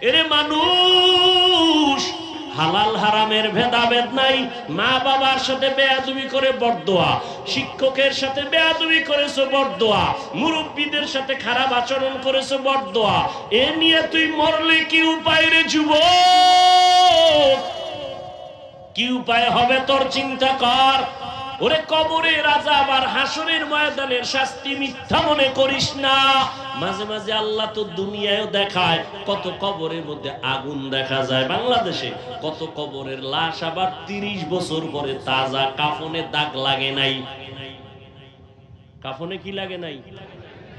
এরে মানুষ, হালাল হারামের ভেদাভেদ নাই। মা বাবার সাথে বেয়াদবি করে বরদোয়া, শিক্ষকের সাথে বেয়াদবি করেছো বরদোয়া, মুরব্বীদের সাথে খারাপ আচরণ করেছো বরদোয়া। এ নিয়ে তুই মরলে কি উপায় রে যুবক? কি উপায় হবে তোর চিন্তা কর। ওরে কবরের আযাব আর হাসরের ময়দানের শাস্তি মিথ্যা মনে করিস না। মাঝে মাঝে আল্লাহ তো দুনিয়ায়ও দেখায়, কত কবরের মধ্যে আগুন দেখা যায়। বাংলাদেশে কত কবরের লাশ আবার 30 বছর পরে তাজা, কাফনে দাগ লাগে নাই। কাফনে কি লাগে নাই?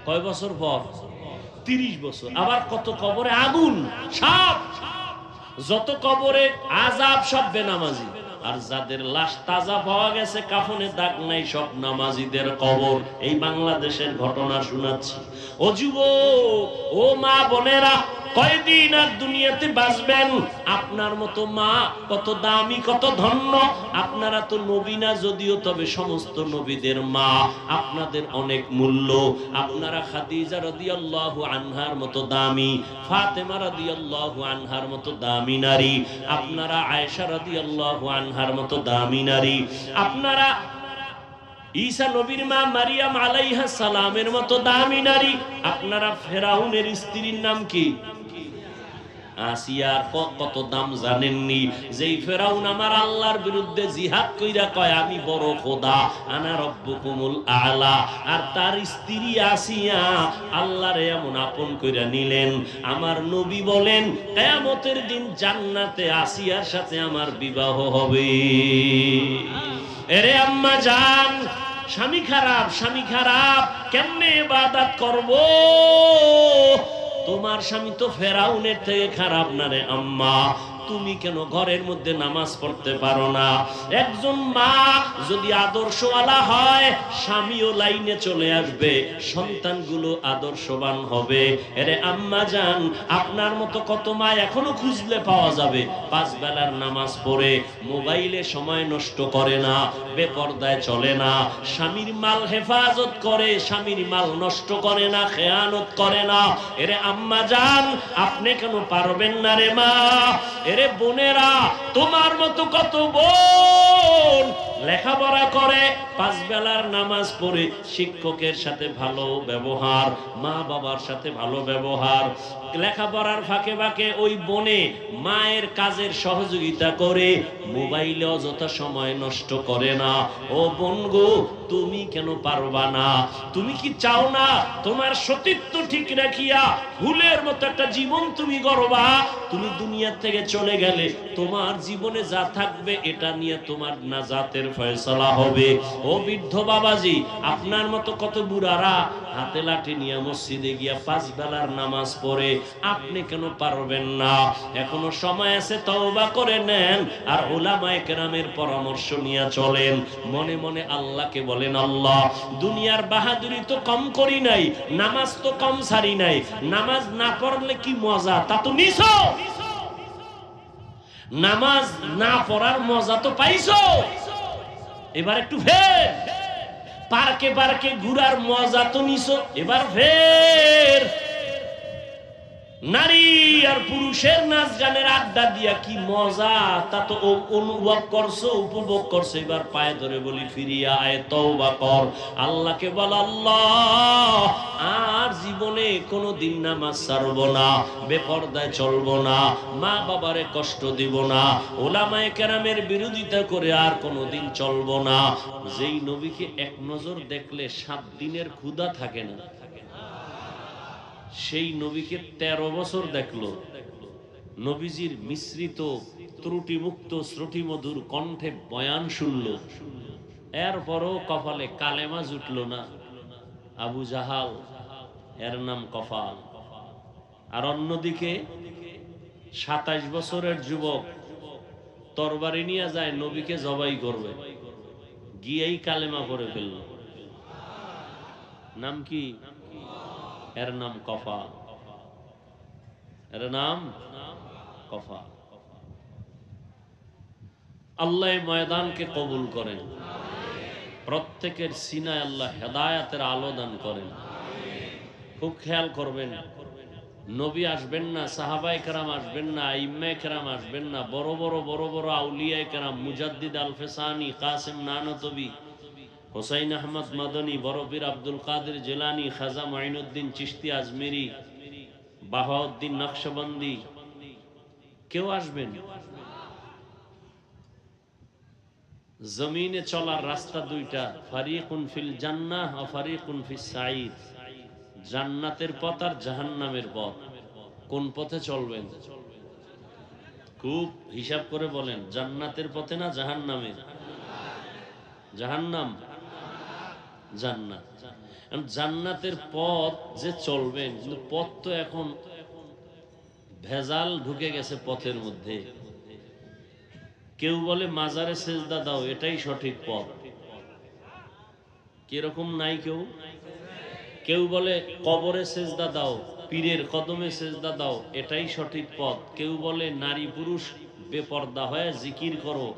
কয় বছর পর? 30 বছর। আবার কত কবরে আগুন, সাপ। যত কবরে আযাব সব বেনামাজি, আর যাদের লাশ তাজা পাওয়া গেছে, কাফনে দাগ নাই, সব নামাজিদের কবর। এই বাংলাদেশের ঘটনা শোনাচ্ছি। ও যুবক, ও মা বোনেরা, কয়দিন আর দুনিয়াতে বাঁচবেন? আপনার মতো মা কত দামি, কত ধন্য। আপনারা তো নবী না যদিও, তবে সমস্ত নবীদের মা। আপনাদের অনেক মূল্য। আপনারা খাদিজা রাদিয়াল্লাহু আনহার মতো দামি, ফাতেমা রাদিয়াল্লাহু আনহার মতো দামি নারী। আপনারা আয়েশা রাদিয়াল্লাহু আনহার মতো দামি নারী। আপনারা ঈসা নবীর মা মারিয়াম আলাইহা সালামের মতো দামি নারী। আপনারা ফেরাউনের স্ত্রীর নাম কি? আসিয়ার কত দাম জানেননি? যেই ফেরাউন আমার আল্লাহর বিরুদ্ধে জিহাদ কইরা কয় আমি বড় খোদা, আনা রব্বুকুমুল আলা, আর তার স্ত্রী আসিয়া আল্লাহরে এমন আপন কইরা নিলেন। আমার নবী বলেন কিয়ামতের দিন জান্নাতে আসিয়ার সাথে আমার বিবাহ হবে। এরে আম্মা জান, স্বামী খারাপ, স্বামী খারাপ, কেমনে ইবাদত করব? তোমার স্বামী তো ফেরাউনের থেকে খারাপ না রে আম্মা। তুমি কেন ঘরের মধ্যে নামাজ পড়তে পারো না? একজন মা যদি আদর্শওয়ালা হয়, স্বামীও লাইনে চলে আসবে, সন্তানগুলো আদর্শবান হবে। এরে আম্মা জান, আপনার মতো কত মা এখনো খুঁজলে পাওয়া যাবে। 5 বেলার নামাজ পড়ে মোবাইলে সময় নষ্ট করে না, বেপরদায় চলে না, স্বামীর মাল হেফাজত করে, স্বামীর মাল নষ্ট করে না, খেয়ানত করে না। এরে আম্মা জান, আপনি কেন পারবেন না রে মা? এরে বোনেরা, তোমার মতো কত বোন লেখাপড়া করে, 5 বেলার নামাজ পড়ে, শিক্ষকের সাথে ভালো ব্যবহার, মা বাবার সাথে ভালো ব্যবহার, লেখাপড়ার ফাঁকে ফাঁকে ওই বোনে মায়ের কাজের সহযোগিতা করে, মোবাইলে অযথা সময় নষ্ট করে না। ও বোন গো, তুমি কেন পারবা না? তুমি কি চাও না তোমার সতীত্ব ঠিক রাখিয়া ফুলের মতো একটা জীবন তুমি গড়বা? তুমি দুনিয়া থেকে চলে গেলে তোমার জীবনে যা থাকবে এটা নিয়ে তোমার নাজাতের ফয়সালা হবে। ও বৃদ্ধ বাবাজি, আপনার মতো কত বুড়ারা হাতে লাঠি নিয়ে মসজিদে গিয়া 5 বেলার নামাজ পড়ে, আপনি কেন পারবেন না? এখনো সময় আছে, তওবা করে নেন, আর উলামায়ে কেরামের পরামর্শ নিয়ে চলেন। মনে মনে আল্লাহকে বলেন, আল্লাহ, দুনিয়ার বাহাদুরি তো কম করি নাই, নামাজ তো কম ছাড়ি নাই, নামাজ না পড়লে কি মজা তা তো নিছো, নামাজ না পড়ার মজা তো পাইছো, এবার একটু ফের পার্কে পার্কে ঘুরার মজা তো নিছো, এবার ফের নারী আর পুরুষের নাচ গানের আড্ডা দিয়া কি মজা তা তো অনুভব করছো, উপভোগ করছো, এবার পায়ে ধরে বলি ফিরিয়া আয়, তওবা কর, আল্লাহকে বল, আল্লাহ আর জীবনে কোনোদিন নামাজ ছাড়বো না, বেপরদায় চলবো না, মা বাবারে কষ্ট দিব না, উলামায়ে কেরামের বিরোধিতা করে আর কোনোদিন চলবো না। যেই নবীকে এক নজর দেখলে 7 দিনের ক্ষুধা থাকে না, সেই নবীকে 13 বছর দেখলো, নবীজির মিশ্রিত ত্রুটি মুক্ত শ্রুতি মধুর কণ্ঠে বয়ান শুনল, এরপরও কপালে কালেমা জুটল না। আবু জাহাল, এর নাম কপাল। আর অন্যদিকে 27 বছরের যুবক তরবারি নিয়ে যায় নবীকে জবাই করবে, গিয়েই কালেমা পড়ে ফেলল। নাম কি? এর নাম কফাল, এর নাম কফাল। আল্লাহ ময়দানকে কবুল করেন, প্রত্যেকের সিনায় আল্লাহ হেদায়েতের আলো দান করেন। খুব খেয়াল করবেন, নবী আসবেন না, সাহাবায়ে কেরাম আসবেন না, আইম্মায়ে কেরাম আসবেন না, বড় বড় আউলিয়ায়ে কেরাম, মুজাদ্দিদ আল ফেসানি, কাসেম নানতবি, হুসাইন আহমদ মাদানী, বড় পীর আব্দুল কাদের জিলানী, খাজা মুঈনুদ্দিন চিশতি আজমিরি, বাহাউদ্দিন নকশবন্দি, কেউ আসবেন? জমিনে চলার রাস্তা দুইটা, ফারিকুন ফিল জান্নাহ ওয়া ফারিকুন ফিস সাঈদ। জান্নাতের পথ আর জাহান্নামের পথ। কোন পথে চলবেন? খুব হিসাব করে বলেন, জান্নাতের পথে না জাহান্নামের? জাহান্নাম, জান্নাত। জান্নাতের পথ যে চলবেন, কিন্তু পথ তো এখন ভেজাল ঢুকে গেছে পথের মধ্যে। কেউ বলে মাজারে সেজদা দাও, এটাই সঠিক পথ। কিরকম নাই কেউ? কেউ বলে কবরে সেজদা দাও, পীরের কদমে সেজদা দাও, এটাই সঠিক পথ। কেউ বলে নারী পুরুষ বেপর্দা হয়ে জিকির করো,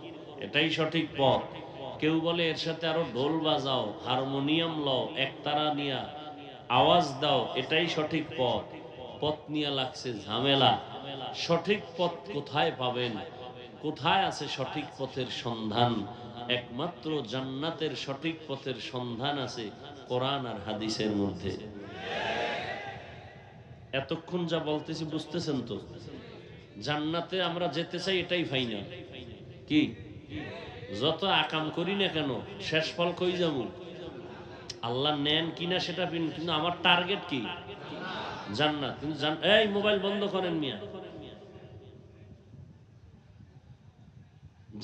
এটাই সঠিক পথ। কেউ বলে এর সাথে আরো ঢোল বাজাও, হারমোনিয়াম লও, একতারা নিয়া আওয়াজ দাও, এটাই সঠিক পথ। পথ নিয়ে লাগছে ঝামেলা। সঠিক পথ কোথায় পাবেন? কোথায় আছে সঠিক পথের সন্ধান? একমাত্র জান্নাতের সঠিক পথের সন্ধান আছে কোরআন আর হাদিসের মধ্যে। এতক্ষণ যা বলতেছি বুঝতেছেন তো? জান্নাতে আমরা যেতে চাই, এটাই ফাইনাল। কি যত আকাম করি না কেন, শেষ ফল কই যাবো? আল্লাহ নেন কিনা সেটা, কিন্তু আমার টার্গেট কি? জান্নাত। কিন্তু এই মোবাইল বন্ধ করেন মিয়া।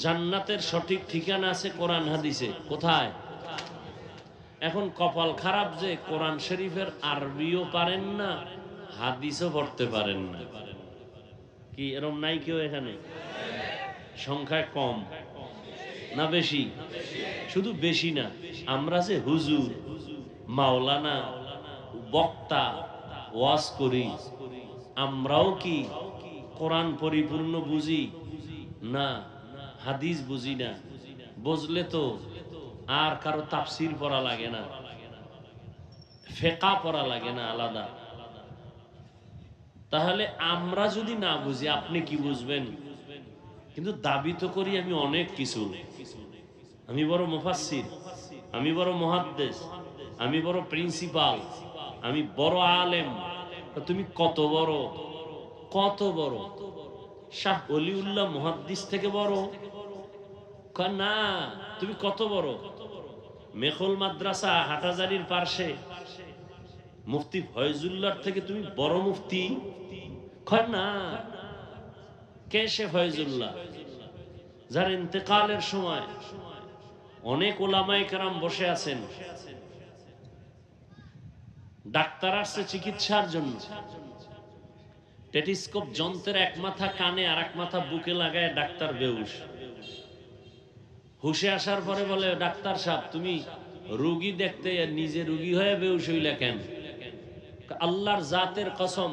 জান্নাতের সঠিক ঠিকানা আছে কোরআন হাদিসে। কোথায়? এখন কপাল খারাপ যে কোরআন শরীফের আরবিও পারেন না, হাদিসও পড়তে পারেন না। কি এরকম নাই কেউ এখানে? সংখ্যায় কম না বেশি? শুধু বেশি না, আমরা যে হুজুর, মাওলানা, বক্তা, ওয়াজ করি, আমরাও কি কোরআন পরিপূর্ণ বুঝি? না। হাদিস বুঝি না। বুঝলে তো আর কারো তাফসির পড়া লাগে না, ফিকহ পড়া লাগে না আলাদা। তাহলে আমরা যদি না বুঝি, আপনি কি বুঝবেন? কিন্তু দাবি তো করি আমি অনেক কিছু। আমি বড় মুফাসসির, আমি বড় মুহাদ্দিস, আমি বড় প্রিন্সিপাল, আমি বড় আলেম। তুমি কত বড়? কত বড়? শাহ ওলিউল্লাহ মুহাদ্দিস থেকে বড়? না। তুমি কত বড়? মেখল মাদ্রাসা হাটাজারির পাশে মুফতি ফয়জুল্লাহর থেকে তুমি বড় মুফতি? না। কে সে ফয়জুল্লাহ? যার ইন্তেকালের সময় অনেক ওলামায়ে কেরাম বসে আছেন, ডাক্তার আসছে চিকিৎসার জন্য, টেলিস্কোপ যন্ত্রের এক মাথা কানে আর এক মাথা বুকে লাগায় ডাক্তার বেহুশ। হুশে আসার পরে বলে, ডাক্তার সাহেব তুমি রোগী দেখতে নিজে রোগী হয়ে বেহুশ হইলা কেন? আল্লাহর জাতের কসম,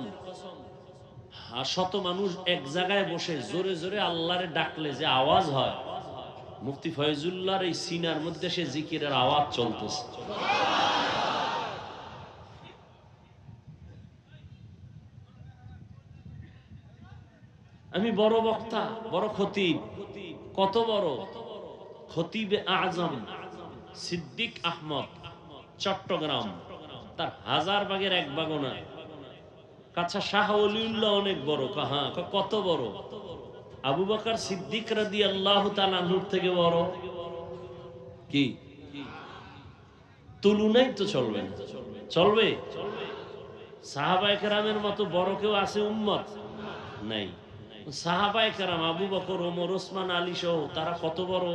শত মানুষ এক জায়গায় বসে জোরে জোরে আল্লাহরে ডাকলে যে আওয়াজ হয়, মুফতি ফয়জুল্লাহর এই সিনার মধ্যে সে জিকিরের আওয়াজ চলতেছে। আমি বড় বক্তা, বড় খতিব। কত বড়? খতিবে আজম সিদ্দিক আহমদ, চট্টগ্রাম, তার 1000 ভাগের 1 ভাগও না। আচ্ছা, শাহ ওলিউল্লাহ অনেক বড়। কাহা? কত বড়? আবু বকর সিদ্দিক রাদিয়াল্লাহু তাআলা আনহুর থেকে বড়? কি তুলনাই তো চলবে না। চলবে? সাহাবায়ে কেরামের মতো বড় কেউ আছে উম্মত? নাই। সাহাবায়ে কেরাম আবু বকর, ওমর, ওসমান, আলী সহ তারা কত বড়?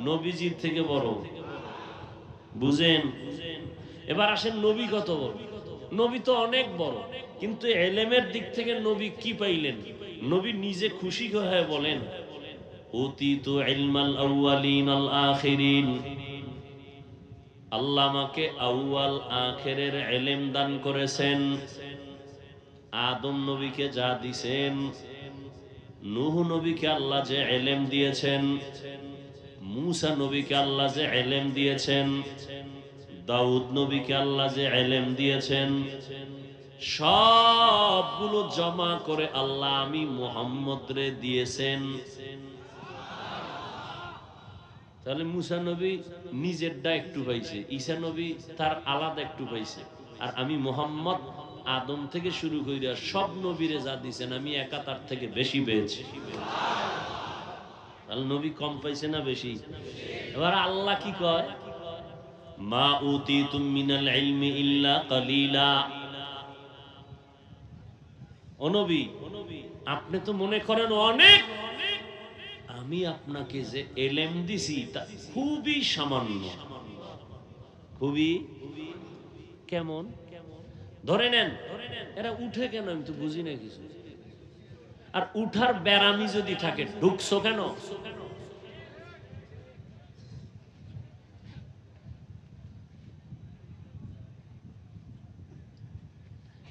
নবীজির থেকে বড়। বুঝেন? এবার আসেন, নবী কত বড়? নবী তো অনেক বড়, কিন্তু ইলমের দিক থেকে নবী কি পাইলেন? নবী নিজে খুশি হয়ে বলেন, উতিতু ইলমাল আউয়ালিন আল আখিরিন। আল্লাহ আমাকে আউয়াল আখিরের ইলম দান করেছেন। আদম নবীকে যা দিয়েছেন, নূহ নবীকে আল্লাহ যে ইলম দিয়েছেন, মুসা নবীকে আল্লাহ যে ইলম দিয়েছেন, দাউদ নবীকে আল্লাহ যে ইলম দিয়েছেন, সবগুলো জমা করে আল্লাহ আমি মুহাম্মদ রে দিয়েছেন। তাহলে মুসা নবী নিজেরটা একটু পাইছে, ঈসা নবী তার আলাদা একটু পাইছে, আর আমি মুহাম্মদ আদম থেকে শুরু কইরা সব নবীরে যা দিয়েছেন আমি একা তার থেকে বেশি পেয়েছি। তাহলে নবী কম পাইছে না বেশি? এবার আল্লাহ কি কয়, মা উতিতুম মিনাল ইলমি ইল্লা কালিলা। ও নবী, আপনি তো মনে করেন অনেক, আমি আপনাকে যে এলেম দিছি তা খুবই সামান্য। খুবই কেমন? ধরে নেন এরা উঠে কেন, আমি তো বুঝি না কিছু। আর উঠার ব্যারামি যদি থাকে ঢুকছো কেন?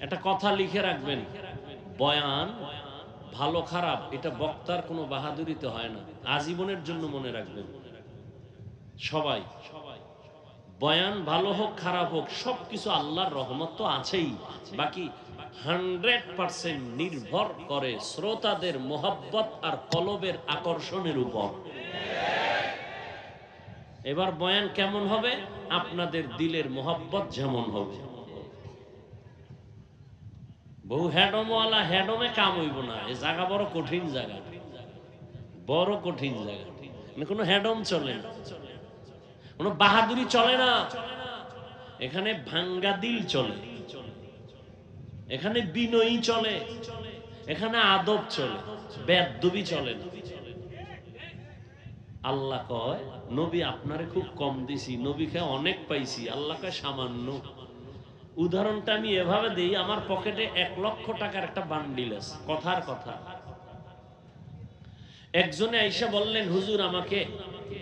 একটা কথা লিখে রাখবেন, বয়ান ভালো খারাপ এটা বক্তার কোনো বাহাদুরিতে হয় না, আজীবনের জন্য মনে রাখবেন সবাই। বয়ান ভালো হোক খারাপ হোক সবকিছু আল্লাহর রহমত তো আছেই, বাকি 100% নির্ভর করে শ্রোতাদের মোহাব্বত আর কলবের আকর্ষণের উপর। এবার বয়ান কেমন হবে? আপনাদের দিলের মোহাব্বত যেমন হবে। বহু হেডমওয়ালা হেডমে কাম হইব না, এই জায়গা বড় কঠিন জায়গা, বড় কঠিন জায়গা। কোনো হেডম চলে না, কোনো বাহাদুরি চলে না, এখানে ভাঙ্গা দিল চলে, এখানে বিনয়ী চলে, এখানে আদব চলে, বেয়াদবি চলে না। আল্লাহ কয় নবী আপনারে খুব কম দিছি, নবীকে অনেক পাইছি, আল্লাহকে সামান্য। উদাহরণটা আমি এভাবে দিই, আমার পকেটে 1 লক্ষ টাকার একটা বান্ডিল আছে, কথার কথা। একজনে আইসা বললেন, হুজুর আমাকে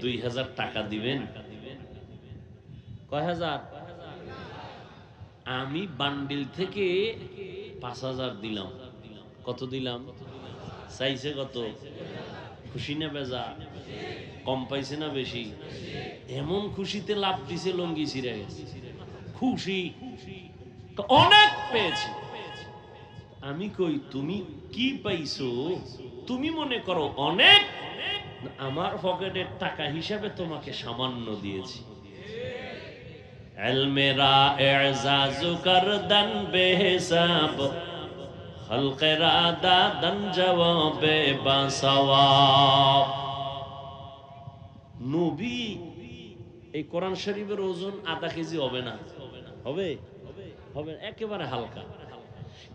2000 টাকা দিবেন। কয় হাজার? আমি বান্ডিল থেকে 5000 দিলাম। কত দিলাম? চাইছে কত? খুশি না বেজা? কম পাইছে না বেশি? এমন খুশিতে লাভ দিছে লঙ্গি ছিঁড়ে গেছে, খুশি অনেক পেয়েছি। আমি কই তুমি কি পাইছো? তুমি মনে করো অনেক, আমার পকেটের টাকা হিসাবে তোমাকে সামান্য দিয়েছি। ইলমেরা ইজাজু করদান বেহিসাব, খলকেরা দাদান জওয়াবে বাসওয়াব। নবী এই কোরআন শরীফের ওজন আধা কেজি হবে না, হবে? হবে একেবারে হালকা,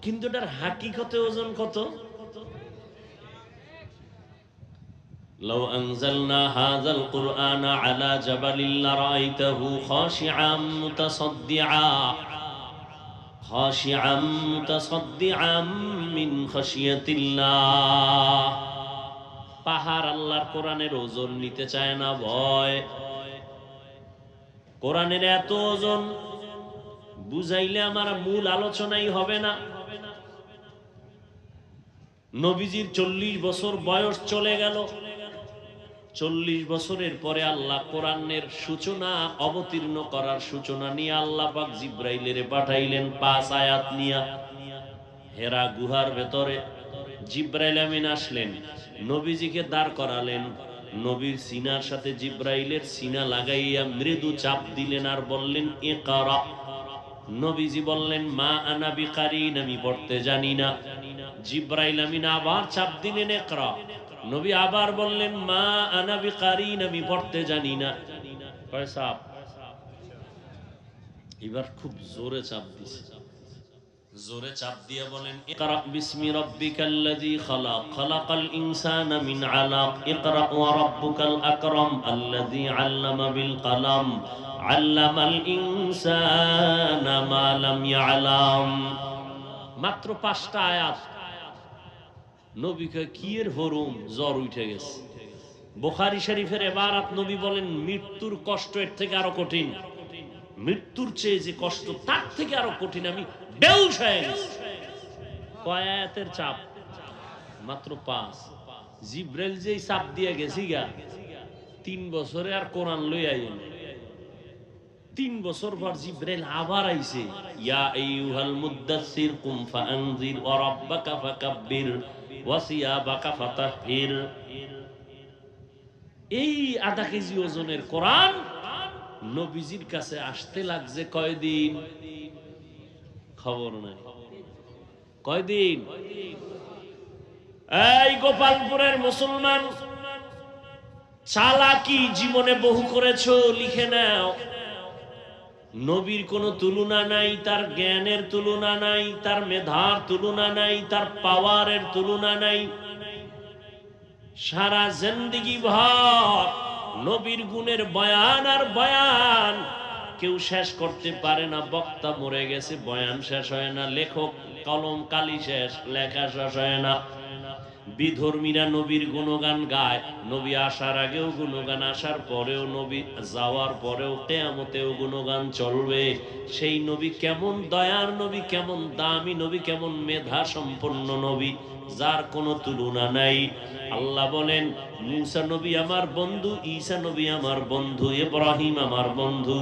কিন্তু এটার হাকিকতে ওজন কত? لو أنزلنا هذا القرآن على جبل لرأيته خاشعا متصدعا من خشية الله। পাহাড় আল্লাহর কোরআনের ওজন নিতে চায় না, ভয়। কোরআনের এত ওজন বুঝাইলে আমার মূল আলোচনাই হবে না। নবীজির 40 বছর বয়স চলে গেল, 40 বছরের পরে আল্লাহ কোরআনের সূচনা অবতীর্ণ করার সূচনা নিয়ে আল্লাহ পাক জিব্রাইলের পাঠাইলেন 5 আয়াত নিয়ে। হেরা গুহার ভেতরে জিব্রাইল আমিন আসলেন, নবীজিকে দাঁড় করালেন, নবীর সিনার সাথে জিব্রাইলের সিনা লাগাইয়া মৃদু চাপ দিলেন আর বললেন ইকরা। নবীজি বললেন মা আনা বিকারিন, আমি পড়তে জানি না। জিব্রাইল আমিন আবার চাপ দিলেন ইকরা। নবী আবার বললেন মা আনা বিকারিন, আমি পড়তে জানি না। কয় চাপ? এবার খুব জোরে চাপ দিছে, জোরে চাপ দিয়ে বলেন ইকরা বিসমি রাব্বিকাল্লাযী খালাক, খালাকাল ইনসানা মিন আলাক, ইকরা ওয়া রাব্বুকাল আকরাম আল্লাযী আল্লামা বিল কলম আল্লামাল ইনসানা মা লাম ইয়ালাম। মাত্র 5টা আয়াত। নবীকে কি এর হরুম, জ্বর উঠে গেছে। বুখারী শরীফের ইবারত, নবী বলেন মৃত্যুর কষ্ট এর থেকে আরো কঠিন, মৃত্যুর চেয়ে যে কষ্ট তার থেকে আরো কঠিন, আমি বেহুশ হয়ে গেছি। কয় আয়াতের চাপ? মাত্র 5। জিব্রাইল যেই চাপ দিয়ে গেছি গা 3 বছরে আর কোরআন লই আইল। 3 বছর পর জিব্রাইল আবার আইছে, ইয়া আইয়ুহাল মুদ্দাসসির কুম ফাআনজির ওয়া রাব্বাকা ফাকাব্বির ওয়া সিয়াবাকা ফাতাহহির। এই আধা কেজি ওজনের কোরআন নবীজির কাছে আসতে লাগছে কয়দিন? খবর নাই। কয়দিন? এই গোপালপুরের মুসলমান, চালাকি জীবনে বহু করেছো, লিখে নাও। নবীর কোনো তুলনা নাই, তার জ্ঞানের তুলনা নাই, তার মেধার তুলনা নাই, তার পাওয়ারের তুলনা নাই। সারা জিন্দেগি ভর নবীর গুণের বয়ান আর বয়ান, কেউ শেষ করতে পারে না। বক্তা মরে গেছে, বয়ান শেষ হয় না। লেখক কলম কালি শেষ, লেখা শেষ হয় না। বিধর্মীরা নবীর গুণগান গায়, নবী আসার আগেও গুণগান, আসার পরেও, নবী যাওয়ার পরেও, কিয়ামতেও গুণগান চলবে। সেই নবী কেমন দয়ার নবী, কেমন দামি নবী, কেমন মেধা সম্পন্ন নবী, যার কোনো তুলনা নাই। আল্লাহ বলেন, মুসা নবী আমার বন্ধু, ঈসা নবী আমার বন্ধু, ইব্রাহিম আমার বন্ধু,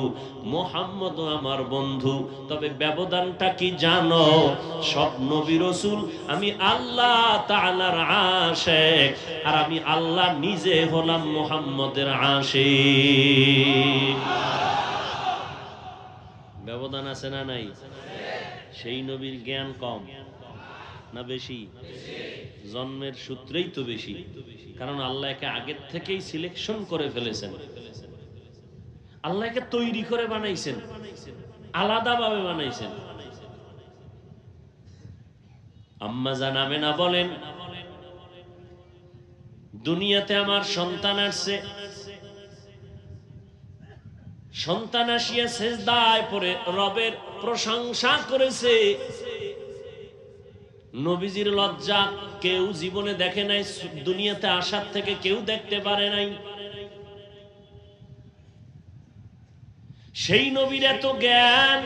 মুহাম্মদ আমার বন্ধু। তবে ব্যবধানটা কি জানো? সব নবী রাসূল আমি আল্লাহ তাআলার আশিক, আর আমি আল্লাহ নিজে হলাম মুহাম্মদের আশিক। ব্যবধান আছে না নাই? সেই নবীর জ্ঞান কম না বেশি? জন্মের সূত্রেই তো বেশি, কারণ আল্লাহকে আগের থেকেই সিলেকশন করে ফেলেছেন। আল্লাহকে তৈরি করে বানাইছেন, আলাদাভাবে বানাইছেন। আম্মা জান আমেনা বলেন, দুনিয়াতে আমার সন্তান আসছে, সন্তান আসিয়া সেজদায় পড়ে রবের প্রশংসা করেছে। নবীজির লজ্জা কেউ জীবনে দেখে নাই, দুনিয়াতে আসার থেকে কেউ দেখতে পারে নাই। সেই নবীর এত জ্ঞান,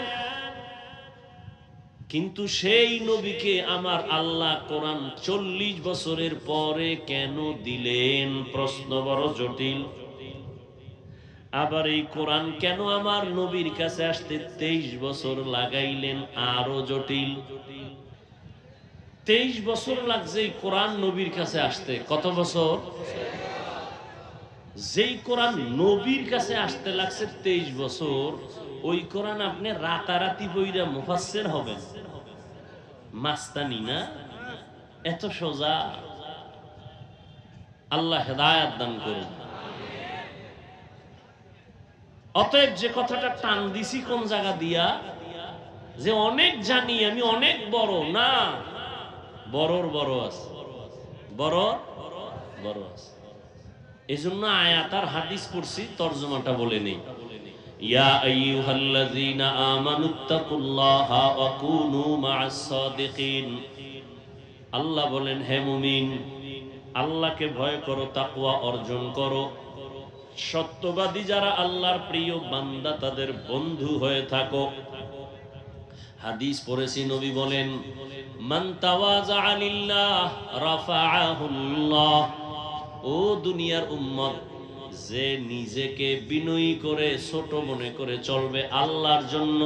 কিন্তু সেই নবীকে আমার আল্লাহ কোরআন 40 বছরের পরে কেন দিলেন? প্রশ্ন বড় জটিল। আবার এই কোরআন কেন আমার নবীর কাছে আসতে 23 বছর লাগাইলেন? আরো জটিল। 23 বছর লাগছে এই কোরআন নবীর কাছে আসতে। কত বছর? যেই কোরআন নবীর কাছে আসতে লাগছে 23 বছর, ওই কোরআন আপনি রাতারাতি বইরা মুফাসসির হবেন? মাস্তানি না? এত সোজা? আল্লাহ হেদায়েত দান করুন। অতএব যে কথাটা টান দিছি কোন জায়গা দিয়া, যে অনেক জানি আমি, অনেক বড় না, বড়র বড় আছে, বড় বড় আছে। এই জন্য আয়াত আর হাদিস পড়ছি, তরজমাটা বলে নেই। ইয়া আইয়ুহাল্লাযীনা আমানুত্তাকুল্লাহা ওয়া কুনু মা'আস সাদিকিন। আল্লাহ বলেন, হে মুমিন, আল্লাহকে ভয় করো, তাকওয়া অর্জন করো। সত্যবাদী যারা আল্লাহর প্রিয় বান্দা, তাদের বন্ধু হয়ে থাকো। হাদিস পড়েছি, নবী বলেন, মান তাওয়াযা লিল্লাহ রাফাআহুল্লাহ। ও দুনিয়ার উম্মত, যে নিজেকে বিনয়ী করে, ছোট মনে করে চলবে আল্লাহর জন্য,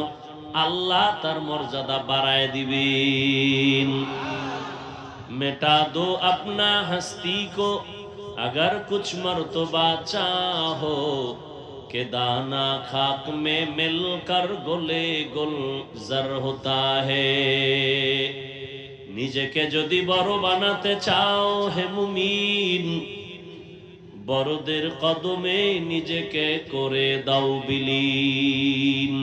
আল্লাহ তার মর্যাদা বাড়ায় দিবেন। মেটা দো আপনা হস্তি কো, अगर कुछ मर्तबा चाहो के दाना खाक में मिलकर गोले गुलजार होता है। নিজেকে যদি বড় বানাতে চাও হে মুমিন, বড়দের কদমে নিজেকে করে দাও বিলীন।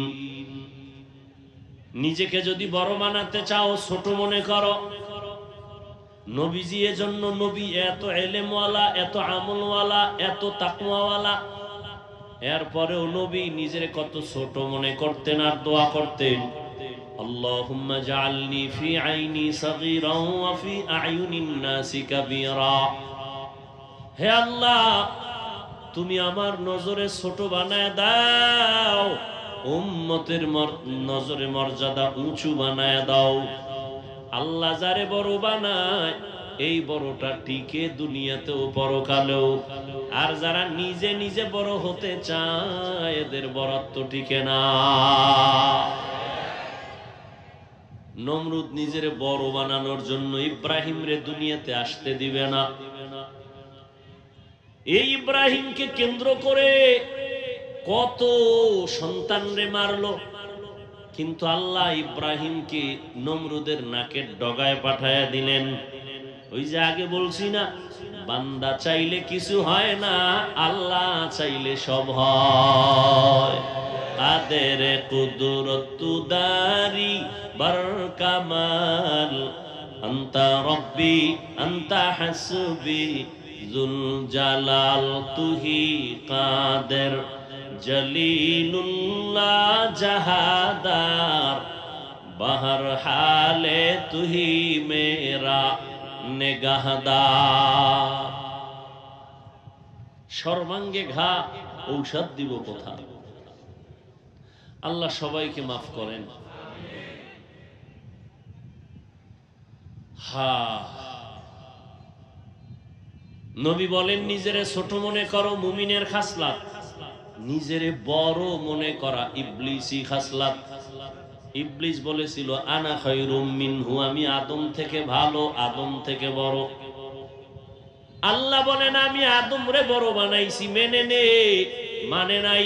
নিজেকে যদি বড় বানাতে চাও, ছোট মনে করো। নবীজি এজন্য নবী, এত ইলমওয়ালা, এত আমলওয়ালা, এত তাকওয়াওয়ালা, এরপরেও নবী নিজের কত ছোট মনে করতেন আর দোয়া করতেন, আল্লাহুম্মা জাআলনি ফি আইনি সাগীরান ওয়া ফি আয়ুনিন নাসি কাবীরা। হে আল্লাহ, তুমি আমার নজরে ছোট বানায় দাও, উম্মতের নজরে মর্যাদা উঁচু বানায় দাও। আল্লাহ যারে বড় বানায়, এই বড়টা টিকে দুনিয়াতেও পরকালেও। আর যারা নিজে নিজে বড় হতে চায় এদের বড়ত্ব টিকে না। নমরুদ নিজের বড় বানানোর জন্য ইব্রাহিম রে দুনিয়াতে আসতে দিবে না। এই ইব্রাহিমকে কেন্দ্র করে কত সন্তান রে মারলো, কিন্তু আল্লাহ ইব্রাহিমকে নমরুদের নাকের ডগায় পাঠায়া দিলেন। ওই যে আগে বলছি না, বান্দা চাইলে কিছু হয় না, আল্লাহ চাইলে সব হয়। কাদের কুদরত দারি বরকামাল আনতা রব্বি আনতা হাসবি জুল জালাল তুহি কাদের জলিলুল্লাহ জাহাদার বাহর হালে তুহি মেরা নেগাহদার। সর্বাঙ্গে ঘা ঔষধ দিব কোথা? আল্লাহ সবাইকে মাফ করেন। নবী বলেন, নিজেরে ছোট মনে করো মুমিনের খাসলাত, নিজেরে বড় মনে করা ইবলিসি খাসলাত। ইবলিস বলেছিল আনা খায়রুম মিনহু, আমি আদম থেকে ভালো, আদম থেকে বড়। আল্লাহ বলেন আমি আদম রে বড় বানাইছি, মেনে নে। মানে নাই,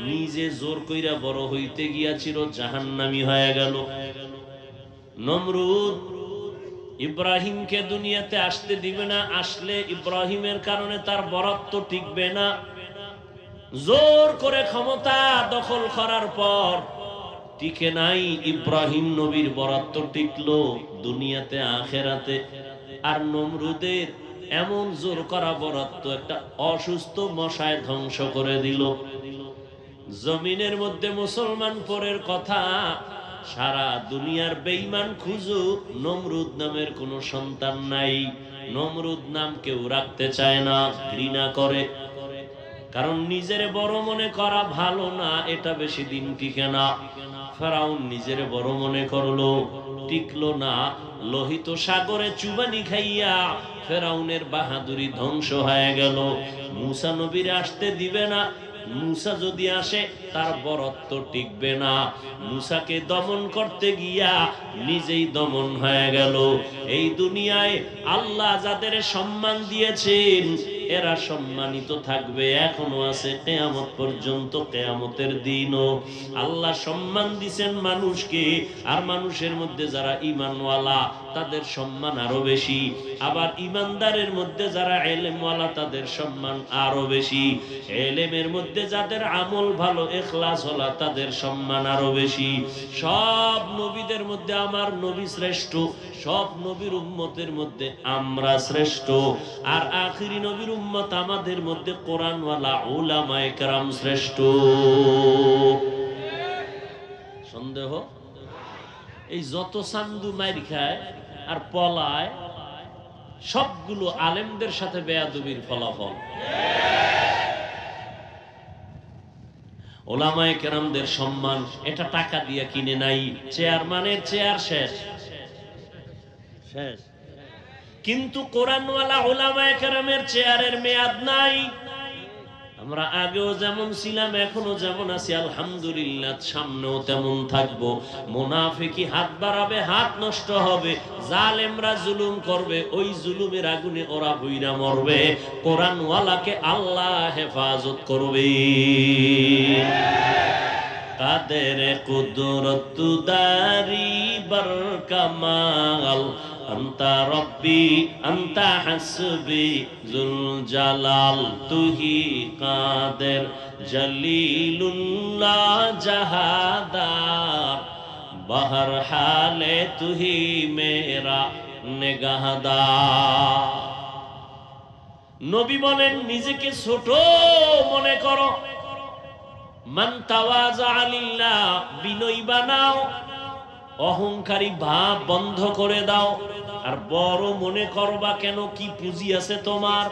নিজে জোর কইরা বড় হইতে গিয়াছিল, জাহান্নামী হয়ে গেল। নমরুদ ইব্রাহিমকে দুনিয়াতে আসতে দিবে না, আসলে ইব্রাহিমের কারণে তার বরত্ব টিকবে না। জোর করে ক্ষমতা দখল করার পর টিকে নাই, ইব্রাহিম নবীর বরত্ব টিকলো দুনিয়াতে আখেরাতে। আর নমরুদের এমন জোর করা বরত্ব একটা অসুস্থ মশায় ধ্বংস করে দিল। জমিনের মধ্যে মুসলমান পরের কথা, সারা দুনিয়ার বেঈমান খুঁজো, নমরুদ নামের কোন সন্তান নাই। নমরুদ নাম কেউ রাখতে চায় না, ঘৃণা করে। কারণ নিজের বড় মনে করা ভালো না, এটা বেশি দিন টিকে না। ফেরাউন নিজের বড় মনে করলো, টিকলো না। লোহিত সাগরে চুবানি খাইয়া ফেরাউনের বাহাদুরি ধ্বংস হয়ে গেল। মুসা নবীর আসতে দিবে না, মুসা যদি আসে তার বরত্ব টিকবে না। মুসাকে দমন করতে গিয়া নিজেই দমন হয়ে গেল। এই দুনিয়ায় আল্লাহ যাদের সম্মান দিয়েছেন এরা সম্মানিত থাকবে, এখনো আছে কিয়ামত পর্যন্ত। কিয়ামতের দিনও আল্লাহ সম্মান দিবেন মানুষকে, আর মানুষের মধ্যে যারা ঈমানওয়ালা তাদের সম্মান আরো বেশি। আবার ঈমানদারের মধ্যে যারা ইলমওয়ালা তাদের সম্মান আরো বেশি। ইলমের মধ্যে যাদের আমল ভালো, ইখলাস ওয়ালা তাদের সম্মান আরো বেশি। সব নবীদের মধ্যে আমার নবী শ্রেষ্ঠ, সব নবীর উম্মতের মধ্যে আমরা শ্রেষ্ঠ। আর আখিরি নবীর উম্মত আমাদের মধ্যে কোরআনওয়ালা উলামায়ে কেরাম শ্রেষ্ঠ। সন্দেহ? এই যত চান্দু মাইর খায় আর পলায় সবগুলো আলেমদের সাথে বেয়াদবির ফলাফল। উলামায়ে কেরামদের সম্মান এটা টাকা দিয়ে কিনে নাই। চেয়ারম্যানের চেয়ার শেষ শেষ, কিন্তু কোরআনওয়ালা উলামায়ে কেরামের চেয়ারের মেয়াদ নাই। আমরা আগেও যেমন ছিলাম এখনো যেমন আছি আলহামদুলিল্লাহ, সামনেও তেমন থাকবো। মুনাফিকি হাত বাড়াবে, হাত নষ্ট হবে। জালেমরা জুলুম করবে, ওই জুলুমের আগুনে ওরা বুইরা মরবে। কোরআনওয়ালাকে আল্লাহ হেফাজত করবে। কাদের কুদরত দারি বরকামাল আনতা রব্বি আনতা হাসবি জুল জালাল তুহি কাদের জলিলুল্লাহ জাহাদার বাহর হালে তুহি মেরা নেগাহদার। নবী বলেন নিজেকে ছোট মনে করো। মান তাওয়াজা লিল্লাহ, বিনয়ী বানাও, অহংকারী ভাব বন্ধ করে দাও। আর বড় মনে করবা কেন? কি পুঁজি আছে তোমার?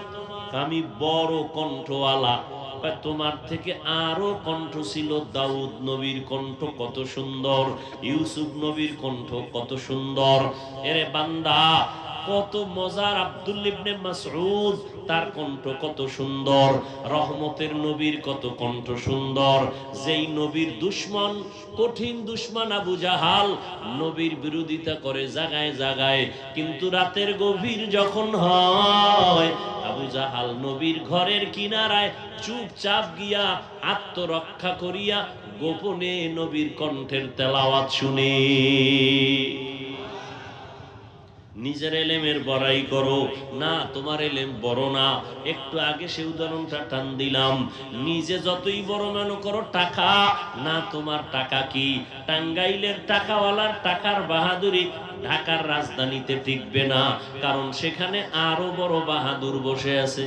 আমি বড় কণ্ঠওয়ালা। তোমার থেকে আরো কণ্ঠ ছিল। দাউদ নবীর কণ্ঠ কত সুন্দর, ইউসুফ নবীর কণ্ঠ কত সুন্দর। এরে বান্দা, কত মজার। আব্দুল্লাহ ইবনে মাসউদ, তার কণ্ঠ কত সুন্দর, রহমতের নবীর কত কণ্ঠ সুন্দর। যেই নবীর দুশমন, কঠিন দুশমন আবু জাহাল নবীর বিরোধিতা করে জায়গায় জায়গায়, কিন্তু রাতের গভীর যখন হয় আবু জাহাল নবীর ঘরের কিনারায় চুপচাপ গিয়া আত্মরক্ষা করিয়া গোপনে নবীর কণ্ঠের তেলাওয়াত শুনে। নিজের এলেমের বড়াই করো না, তোমার এলেম বড় না। একটু আগে সে উদাহরণটা টান দিলাম। নিজে যতই বড় মনে করো টাকা না, তোমার টাকা কি? টাঙ্গাইলের টাকাওয়ালার টাকার বাহাদুরি ঢাকার রাজধানীতে টিকবে না, কারণ সেখানে আরো বড় বাহাদুর বসে আছে।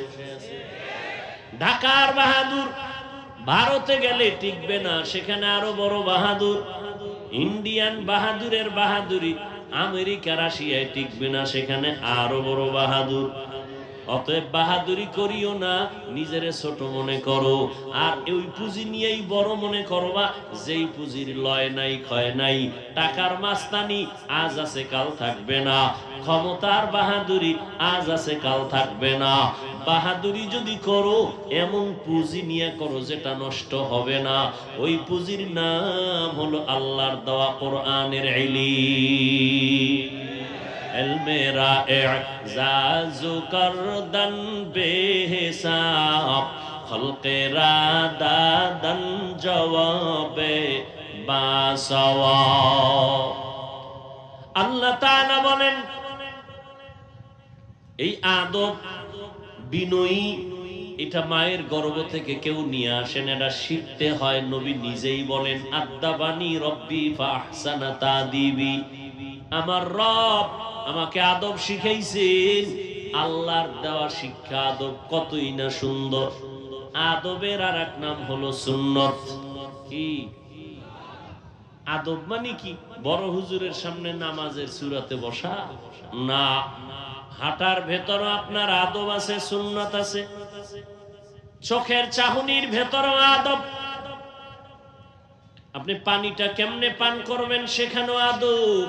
ঢাকার বাহাদুর ভারতে গেলে টিকবে না, সেখানে আরো বড় বাহাদুর। ইন্ডিয়ান বাহাদুরের বাহাদুরি আমেরিকা রাশিয়ায় টিকবে না, সেখানে আরো বড় বাহাদুর। অতএব বাহাদুরি করিও না, নিজেরে ছোট মনে করো, আর ওই পুঁজি নিয়েই বড় মনে করবা, যেই পুঁজির লয় নাই ক্ষয় নাই। টাকার মাস্তানি আজ আছে কাল থাকবে না, ক্ষমতার বাহাদুরি আজ আছে কাল থাকবে না। বাহাদুরি যদি করো এমন পুঁজি নিয়ে করো যেটা নষ্ট হবে না। ওই পুঁজির নাম হলো আল্লাহর দেওয়া কোরআনের ইলম। এলমেরা এজাজু করদন বেহিসাব, খলকেরা দাদন জবাবে বাসওয়াব। আল্লাহ তাআলা বলেন, এই আদব বিনয়ী এটা মায়ের গর্ভ থেকে কেউ নিয়ে আসেন, এটা শিখতে হয়। নবী নিজেই বলেন, আদাবানি রব্বি ফাহসানা তাদিবি, আমার রব আমাকে আদব শিখাইছেন। আল্লাহর দেওয়া শিক্ষা আদব কতই না সুন্দর। আদবের আর এক নাম হলো সুন্নত। কি আদব মানে? কি বড় হুজুরের সামনে নামাজের সূরাতে বসা না, হাঁটার ভেতরও আপনার আদব আছে, সুন্নত আছে। চোখের চাহনির ভেতরও আদব। আপনি পানিটা কেমনে পান করবেন সেখানেও আদব।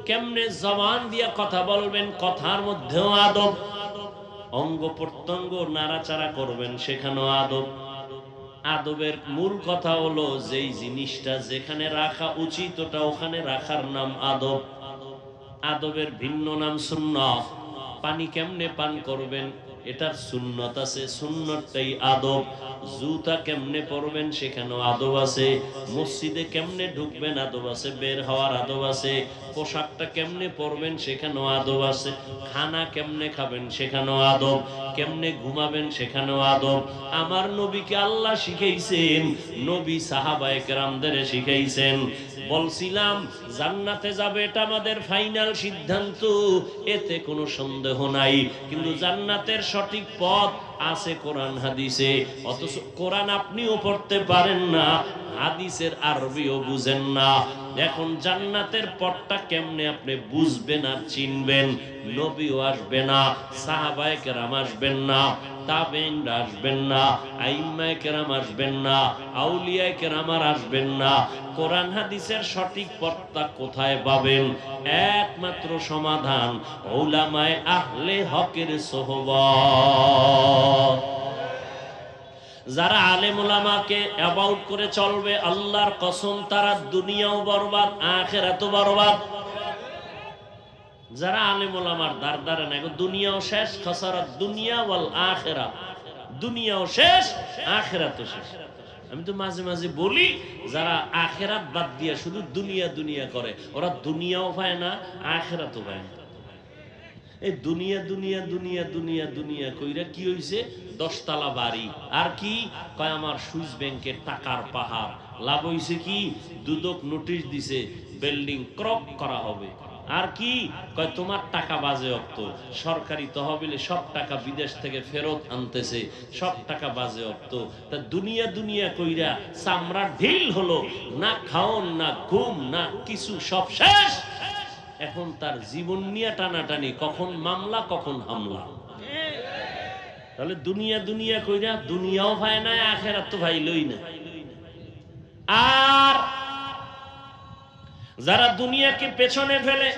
কেমনে জবান দিয়া কথা বলবেন, কথার মধ্যেও আদব। অঙ্গ প্রত্যঙ্গ নাড়াচাড়া করবেন সেখানেও আদব। আদবের মূল কথা হলো যেই জিনিসটা যেখানে রাখা উচিত ওটা ওখানে রাখার নাম আদব। আদবের ভিন্ন নাম সুন্নাত। পানি কেমনে পান করবেন এটার সুন্নত আছে, সুন্নতটাই আদব। জুতা কেমনে পরবেন সেখানেও আদব আছে। মসজিদে কেমনে ঢুকবেন আদব আছে, বের হওয়ার আদব আছে। পোশাকটা কেমনে পরবেন সেখানেও আদব আছে। খানা কেমনে খাবেন সেখানেও আদব। কেমনে ঘুমাবেন সেখানেও আদব। আমার নবীকে আল্লাহ শিখাইছেন, নবী সাহাবায়ে কেরামদের শিখাইছেন। বলছিলাম জান্নাতে যাবে এটা আমাদের ফাইনাল সিদ্ধান্ত, এতে কোনো সন্দেহ নাই। কিন্তু জান্নাতের সঠিক পথ আছে কোরআন হাদিসে। অথচ কোরআন আপনিও পড়তে পারেন না, হাদিসের আরবিও বুঝেন না। এখন জান্নাতের পথটা কেমনে আপনি বুঝবেন আর চিনবেন? নবীও আসবে না, সাহাবায়ে কেরাম আসবেন না, তাবেঈনরা আসবেন না, আইম্মায়ে কেরাম আসবেন না, আউলিয়ায়ে কেরাম আসবেন না। কোরআন হাদিসের সঠিক পথটা কোথায় পাবেন? একমাত্র সমাধান উলামায়ে আহলে হকের সোহবত। যারা আলেম উলামাকে অ্যাবাউট করে চলবে, আল্লাহর কসম তারা দুনিয়াও বরবাদ আখিরাতও বরবাদ। যারা আলেম উলামার দারদারে না, দুনিয়াও শেষ, খাসারাত দুনিয়া ওয়াল আখিরা। দুনিয়াও শেষ, আখিরাতও শেষ। আমি তো মাঝে মাঝে বলি, যারা আখিরাত বাদ দিয়া শুধু দুনিয়া দুনিয়া করে, ওরা দুনিয়াও পায় না, আখিরাতও পায় না। এই দুনিয়া দুনিয়া দুনিয়া দুনিয়া দুনিয়া কইরা কি হইছে? 10 তলা বাড়ি। আর কি কয়? আমার সুইস ব্যাংকের টাকার পাহাড়। লাভ হইছে কি? দুদক নোটিশ দিছে বিল্ডিং ক্রপ করা হবে। আর কি কয়? তোমার টাকা বাজেয়াপ্ত। সরকারি তহবিলে সব টাকা বিদেশ থেকে ফেরত আনতেছে, সব টাকা বাজেয়াপ্ত। তা দুনিয়া দুনিয়া কইরা চামড়া ঢিল হলো, না খাওন না ঘুম না কিছু, সব শেষ। এখন তার জীবন নিয়ে টানাটানি, কখন মামলা কখন হামলা। তাহলে দুনিয়া দুনিয়া কইরা দুনিয়াও ভাই না, আখিরাত তো ভাইলই না। আর যারা দুনিয়াকে পেছনে ফেলে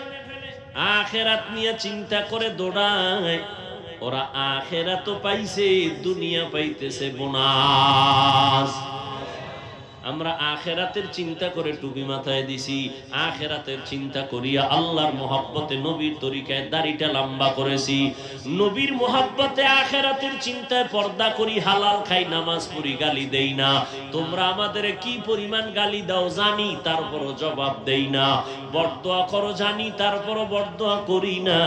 আখেরাত নিয়ে চিন্তা করে দৌড়ায়। ওরা আখেরাতও পাইছে, দুনিয়া পাইতেছে বোনাস। আমরা আখেরাতের চিন্তা করে টুপি মাথায় দিছি, আখেরাতের চিন্তা করিয়া আল্লাহর মহব্বতে নবীর তরিকায় দাড়িটা লম্বা করেছি, নবীর মহব্বতে আখেরাতের চিন্তায় পর্দা করি, হালাল খাই, নামাজ পড়ি, গালি দেই না। তোমরা আমাদের কি পরিমাণ গালি দাও জানি, তারপরও জবাব দেই না। বরদোয়া করো জানি, তারপরও বরদোয়া করি না,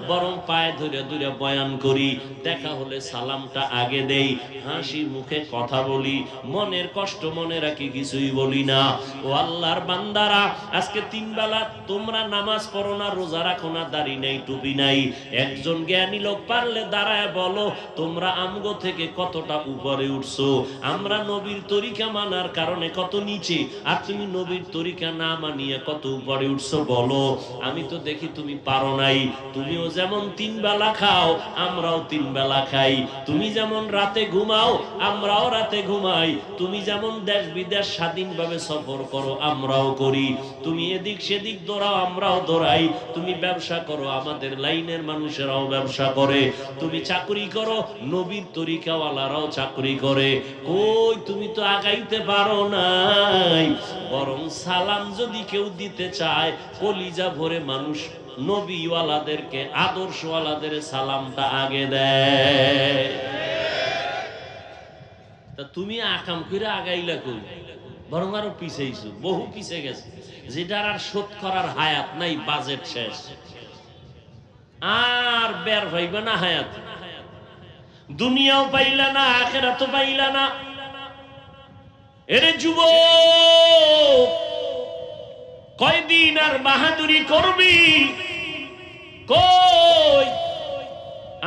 বরং পায়ে ধরে ধরে বয়ান করি। দেখা হলে সালামটা আগে দেই, হাসি মুখে কথা বলি, মনের কষ্ট মনে রাখি, কিছুই বলি না। ও আল্লাহর বান্দারা, আজকে 3 বেলা তোমরা নামাজ পড়ো না, রোজা রাখো না, দাড়ি নাই, টুপি নাই। একজন জ্ঞানী লোক পারলে দাঁড়ায় বলো তোমরা আমগো থেকে কতটা উপরে উঠছো। আমরা নবীর তরিকা মানার কারণে কত নিচে, আর তুমি নবীর তরিকা না মানিয়ে কত উপরে উঠছো বলো। আমি তো দেখি তুমি পারো নাই। তুমিও যেমন 3 বেলা খাও, আমরাও 3 বেলা খাই। তুমি যেমন রাতে ঘুমাও, আমরাও রাতে ঘুমাই। তুমি যেমন দেশ বিদেশ স্বাধীনভাবে সফর করো, আমরাও করি। তুমি এদিক সেদিক দৌড়াও, আমরাও দৌড়াই। তুমি ব্যবসা করো, আমাদের লাইনের মানুষেরাও ব্যবসা করে। তুমি চাকরি করো, নবীর তরিকাওয়ালারাও চাকরি করে। কই তুমি তো আগাইতে পারো নাই। বরং সালাম যদি কেউ দিতে চায়, কলিজা ভরে মানুষ নবীওয়ালাদেরকে, আদর্শওয়ালাদের সালামটা আগে দেয়। তা তুমি আকাম করে আগাইলা কই? বরং আরো পিছাইছো, বহু পিছে গেছে। যেটার আর শোধ করার হায়াত নাই, বাজেট শেষ, আর বের হইবে না হায়াত। দুনিয়াও পাইলা না, আখিরাতও পাইলা না। এরে যুবক, কয়দিন আর বাহাদুরি করবি? কই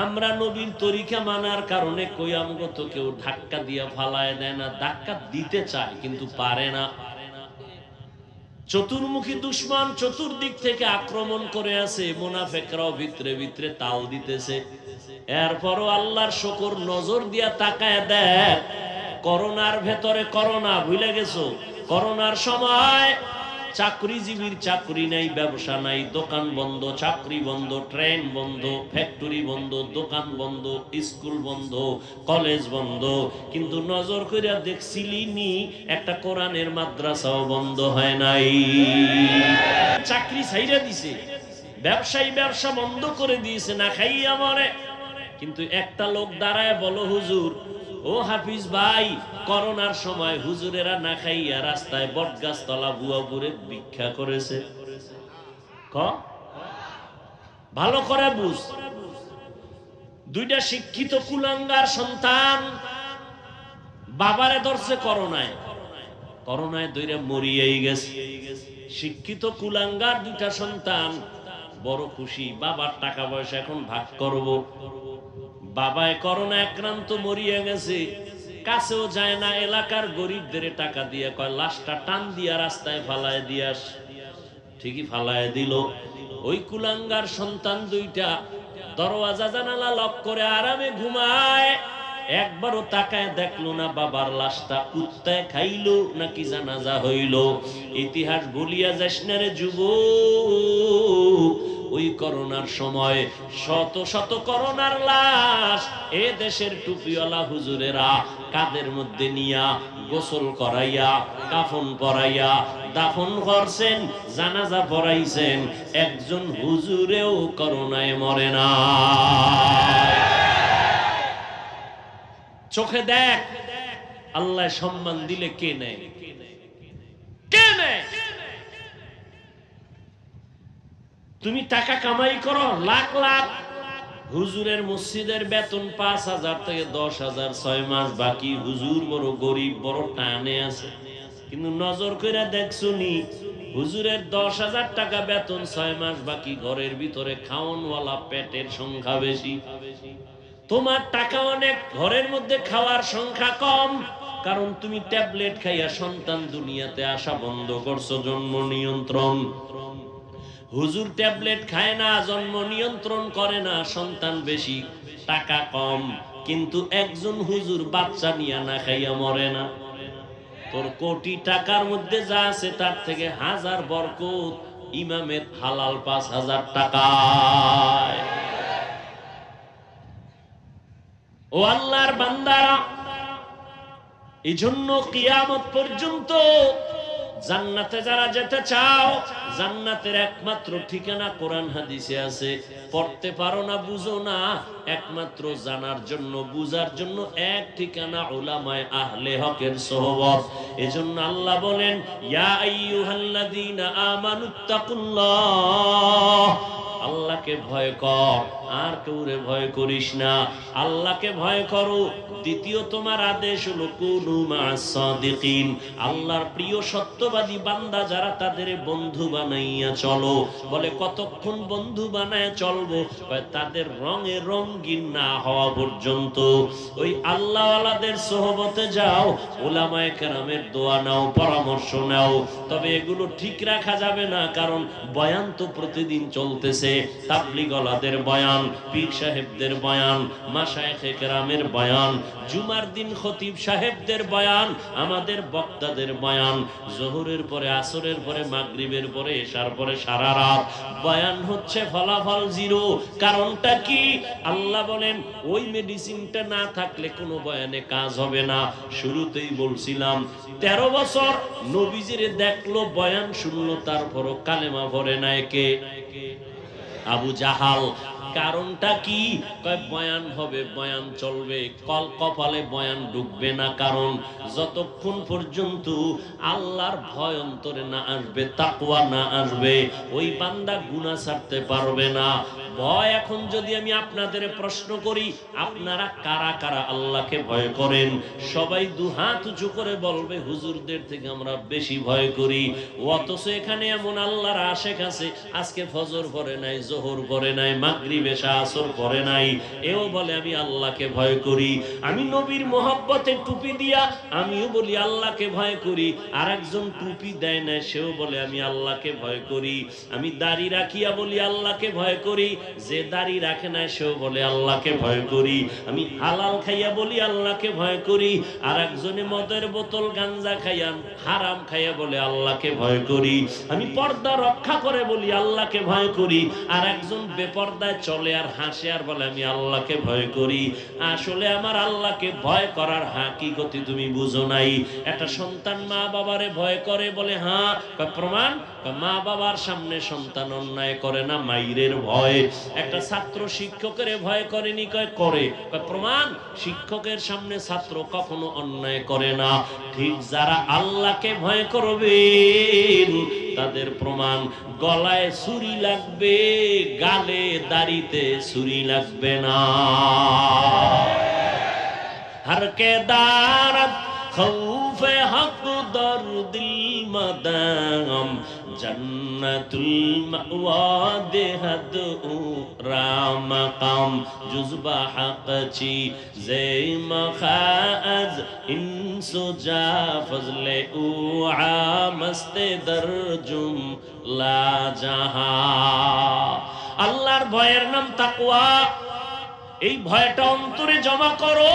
আমরা নবীর তরিকা মানার কারণে কই আমগো তো কেউ ধাক্কা দিয়া ফালায় দেয় না। ধাক্কা দিতে চায় কিন্তু পারে না। চতুর্মুখী দুশমন চতুর্দিক থেকে আক্রমণ করে আছে, মুনাফিকরাও ভিতরে ভিতরে তাল দিতেছে। এরপরও আল্লাহর শুকর, নজর দিয়া তাকায় দেখ, করোনার ভেতরে করোনা ভুলে গেছো। করোনার সময় চাকরিজীবীর চাকরি নাই, ব্যবসা নাই, দোকান বন্ধ, চাকরি বন্ধ, ট্রেন বন্ধ, ফ্যাক্টরি বন্ধ, দোকান বন্ধ, স্কুল বন্ধ, কলেজ বন্ধ। কিন্তু নজর করে দেখছিলি নি, একটা কোরআনের মাদ্রাসাও বন্ধ হয় নাই। চাকরি ছাইরা দিছে, ব্যবসায়ী ব্যবসা বন্ধ করে দিয়েছে, না খাইয়া মরে। কিন্তু একটা লোক দাঁড়ায় বলো, হুজুর, ও হাফিজ ভাই, করোনার সময় হুজুরেরা না খাইয়া রাস্তায় বটগাছ তলা বুয়াপুরে ভিক্ষা করেছে। ভালো করে বুঝ, 2টা শিক্ষিত কুলাঙ্গার সন্তান বাবারে ধরছে করোনায়, করোনায় দইরা মরিয়েই গেছে। শিক্ষিত কুলাঙ্গার 2টা সন্তান বড় খুশি, বাবার টাকা পয়সা এখন ভাগ করব। বাবায় করোনা আক্রান্ত মরিয়া গেছে, কাছেও যায় না, এলাকার গরিবদের টাকা দিয়ে কয় লাশটা টান দিয়া রাস্তায় ফালায় দিয়াস। ঠিকই ফালায় দিল। ওই কুলাঙ্গার সন্তান 2টা দরওয়াজা জানালা লক করে আরামে ঘুমায়। একবারও তাকায় দেখলো না বাবার লাশটা কুত্তায় খাইলো নাকি জানাজা হইল। ইতিহাস ভুলিয়া যাস না রে যুবক। ওই করোনার সময় শত শত করোনার লাশ এ দেশের টুপিওয়ালা হুজুরেরা কাদের মধ্যে নিয়া গোসল করাইয়া, কাফন পরাইয়া দাফন করছেন, জানাজা পড়াইছেন। একজন হুজুরেও করোনায় মরে না। চোখে দেখ, আল্লাহ সম্মান দিলে কে নেয়? কে নেয়? তুমি টাকা কামাই করো লাখ লাখ, হুজুরের মসজিদের বেতন 5,000 থেকে 10,000, 6 মাস বাকি। হুজুর বড় গরিব, বড় টানে আছে। কিন্তু নজর করে দেখছো নি, হুজুরের 10,000 টাকা বেতন, 6 মাস বাকি, ঘরের ভিতরে খাওয়ানওয়ালা পেটের সংখ্যা বেশি। তোমার টাকা অনেক, ঘরের মধ্যে খাওয়ার সংখ্যা কম, কারণ তুমি ট্যাবলেট খাইয়া সন্তান দুনিয়াতে আসা বন্ধ করছো। জন্ম নিয়ন্ত্রণ। হুজুর ট্যাবলেট খায় না, জন্ম নিয়ন্ত্রণ করে না, সন্তান বেশি, টাকা কম। কিন্তু একজন হুজুর বাচ্চা নিয়ে না খাইয়া মরে না। তোর কোটি টাকার মধ্যে যা আছে তার থেকে 1000 বরকত ইমামের হালাল 5,000 টাকায়। ও আল্লাহর বান্দারা, এজন্য কিয়ামত পর্যন্ত জান্নাতে যারা যেতে চাও, জান্নাতের একমাত্র ঠিকানা কোরআন হাদিসে আছে। পড়তে পারো না, বুঝো না, একমাত্র জানার জন্য, বুঝার জন্য এক ঠিকানা উলামায়ে আহলে হকের সোহবত। এজন্য আল্লাহ বলেন, ইয়া আইয়ুহাল্লাযীনা আমানুত্তাকুল্লাহ, আল্লাহকে ভয় কর, আর কাউরে ভয় করিস না, আল্লাহকে ভয় করো। দ্বিতীয় তোমার আদেশ হলো কুনু মা'আস সাদিকিন, আল্লাহর প্রিয় সত্যবাদী বান্দা যারা, তাদের বন্ধু বানাইয়া চলো। বলে কতক্ষণ বন্ধু বানায় চলবো? তাদের রঙে রঙিন না হওয়া পর্যন্ত। ওই আল্লাহওয়ালাদের সোহবতে যাও, উলামায়ে কেরামের দোয়া নাও, পরামর্শ নাও। তবে এগুলো ঠিক রাখা যাবে না, কারণ বয়ান তো প্রতিদিন চলতেছে। তাবলীগওয়ালাদের বয়ান, পীর সাহেবদের বয়ান, মাশায়েখে কেরামের বয়ান, জুমার দিন খতিব সাহেবদের বয়ান, আমাদের বক্তাদের বয়ান, জোহরের পরে, আসরের পরে, মাগরিবের পরে, এশার পরে সারা রাত বয়ান হচ্ছে, ফলাফল জিরো। কারণটা কি? আল্লাহ বলেন ওই মেডিসিনটা না থাকলে কোনো বয়ানে কাজ হবে না। শুরুতেই বলছিলাম 13 বছর নবীজিরে দেখলো, বয়ান শুনলো, তারপরও কালেমা পড়ে নাই। কে? আবু জাহাল। কারণটা কি? কয় বয়ান হবে, বয়ান চলবে, কপালে বয়ান ঢুকবে না। কারণ যতক্ষণ পর্যন্ত আল্লাহর ভয় অন্তরে না আসবে, তাকওয়া না আসবে, ওই বান্দা গুনাহ ছাড়তে পারবে না। ভয়, এখন যদি আমি আপনাদের প্রশ্ন করি, আপনারা কারা কারা আল্লাহকে ভয় করেন? সবাই দুহাত উঁচু করে বলবে, হুজুরদের থেকে আমরা বেশি ভয় করি। অথচ এখানে এমন আল্লাহর আশেক আছে, আজকে ফজর পড়ে নাই, জোহর পড়ে নাই, মাগরিব এশা আসর পড়ে নাই, এও বলে আমি আল্লাহকে ভয় করি। আমি নবীর মোহাব্বতে টুপি দিয়া আমিও বলি আল্লাহকে ভয় করি। আর একজন টুপি দেয় না, সেও বলে আমি আল্লাহকে ভয় করি। আমি দাড়ি রাখিয়া বলি আল্লাহকে ভয় করি, যে দাড়ি রাখে না সেও বলে আল্লাহকে ভয় করি। আমি হালাল খাইয়া বলি আল্লাহকে ভয় করি, আর একজনে মদের বোতল, গাঞ্জা খাইয়া, হারাম খাইয়া বলে আল্লাহকে ভয় করি। আমি পর্দা রক্ষা করে বলি আল্লাহকে ভয় করি, আর একজন বেপর্দায় চলে আর হাসে আর বলে আমি আল্লাহকে ভয় করি। আসলে আমার আল্লাহকে ভয় করার হাকিকতি তুমি বুঝো নাই। একটা সন্তান মা বাবারে ভয় করে, বলে হ্যাঁ, প্রমাণ? মা বাবার সামনে সন্তান অন্যায় করে না, মাইরের ভয়। একটা ছাত্র শিক্ষকের ভয় করেনি, কয় করে, প্রমাণ? শিক্ষকের সামনে ছাত্র কখনো অন্যায় করে না। ঠিক যারা আল্লাহকে ভয় করবে, তাদের প্রমাণ, গলায় ছুরি লাগবে, গালে দাড়িতে ছুরি লাগবে না। हर के दारत खौफे हक दर दिल मदाम जन्नतुल मअवा देहद राम काम जुज़बा हक़ची ज़े मखाज़ इंसो जा फज़ले उआ मस्ते दरजुम ला जहा। আল্লাহর ভয়ের নাম তাকওয়া। এই ভয়টা অন্তরে জমা করো।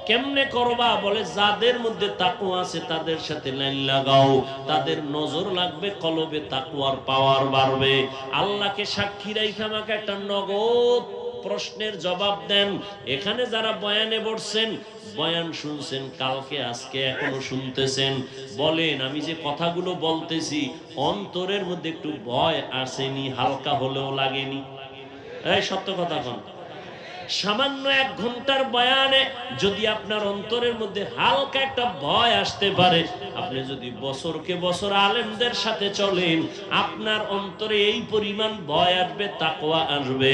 কেমনে করবা? বলে যাদের মধ্যে তাকওয়া আছে তাদের সাথে লাইন লাগাও, তাদের নজর লাগবে, কলবে তাকওয়ার পাওয়ার বাড়বে। আল্লাহকে সাক্ষী রাইখা আমাকে একটা নগদ প্রশ্নের জবাব দেন। এখানে যারা বয়ানে বসছেন, বয়ান শুনছেন, কালকে আজকে এখনো শুনতেছেন, বলেন আমি যে কথাগুলো বলতেছি অন্তরের মধ্যে একটু ভয় আসেনি? হালকা হলেও লাগেনি? এই সত্য কথা কোন? সামান্য 1 ঘন্টার বয়ানে যদি আপনার অন্তরের মধ্যে হালকা একটা ভয় আসতে পারে, আপনি যদি বছরকে বছর আলেমদের সাথে চলেন, আপনার অন্তরে এই পরিমাণ ভয় আসবে, তাকওয়া আসবে।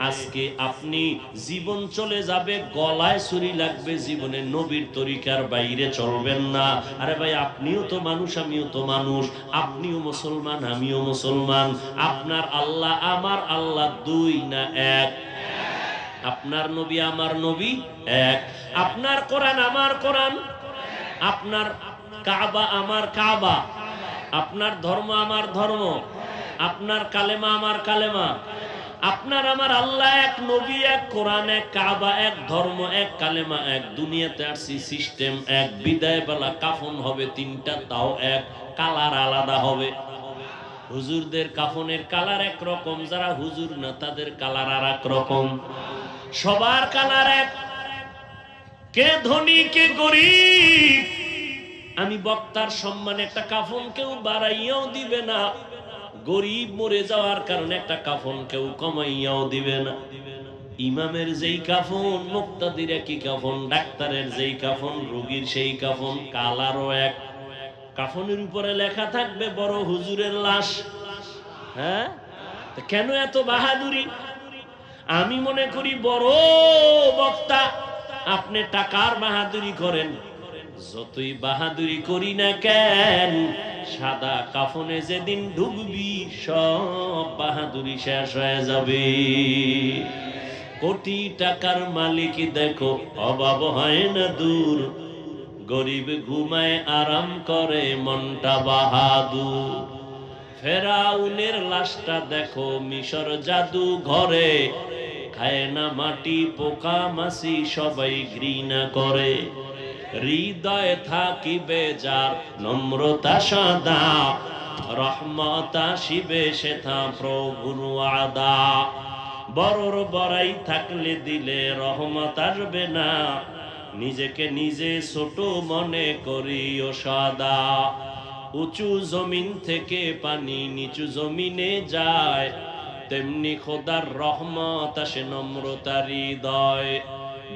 আজকে আপনি জীবন চলে যাবে, গলায় ছুরি লাগবে, জীবনে নবীর তরিকার বাইরে চলবেন না। আরে ভাই, আপনিও তো মানুষ, আমিও তো মানুষ, আপনিও মুসলমান, আমিও মুসলমান। আপনার আল্লাহ আমার আল্লাহ 2 না 1? আপনার নবী আমার নবী 1, আপনার কোরআন আমার কোরআন, আপনার কাবা আমার কাবা, আপনার ধর্ম আমার ধর্ম, আপনার কালেমা আমার কালেমা। আপনার আমার আল্লাহ 1, নবী 1, কোরআন 1, কাবা 1, ধর্ম 1, কালেমা 1। দুনিয়াতে আসছি সিস্টেম 1। বিদায় বেলা কাফন হবে 3টা, তাও 1, কালার আলাদা হবে। হুজুরদের কাফনের কালার এক রকম, যারা হুজুর না তাদের কালার আর এক রকম। সবার কালার এক, কে ধনী কে গরিব। আমি বক্তার সম্মানে একটা কাফন কেউ বাড়াইয়াও দিবে না, গরিব মরে যাওয়ার কারণে একটা কাফন কেউ কমাইয়াও দিবে না। ইমামের যেই কাফন, মুক্তাদির একই কাফন, ডাক্তারের যেই কাফন, রোগীর সেই কাফন, কালারও এক। কাফনের উপরে লেখা থাকবে বড় হুজুরের লাশ। হ্যাঁ, কেন এত বাহাদুরি? আমি মনে করি বড় বক্তা, আপনি টাকার বাহাদুরি করেন, যতই বাহাদুরি করি না কেন, সাদা কাফনে যেদিন ঢুকবি সব বাহাদুরি শেষ হয়ে যাবে। কোটি টাকার মালিক দেখো অভাব হয় না দূর, গরিব ঘুমায় আরাম করে মনটা বাহাদুর। ফেরাউনের লাশটা দেখো মিশর জাদু ঘরে, খায় না মাটি পোকা মাছি সবাই ঘৃণা করে। হৃদয়ে থাকিবে যার নম্রতা সাদা, রহমত আসিবে সেথা প্রভুর ওয়াদা। বড়র বড়াই থাকলে দিলে রহমত আসবে না, নিজেকে নিজে ছোট মনে করিও সদা। উঁচু জমিন থেকে পানি নিচু জমিনে যায়, তেমনি খোদার রহমত আসে নম্রতার হৃদয়।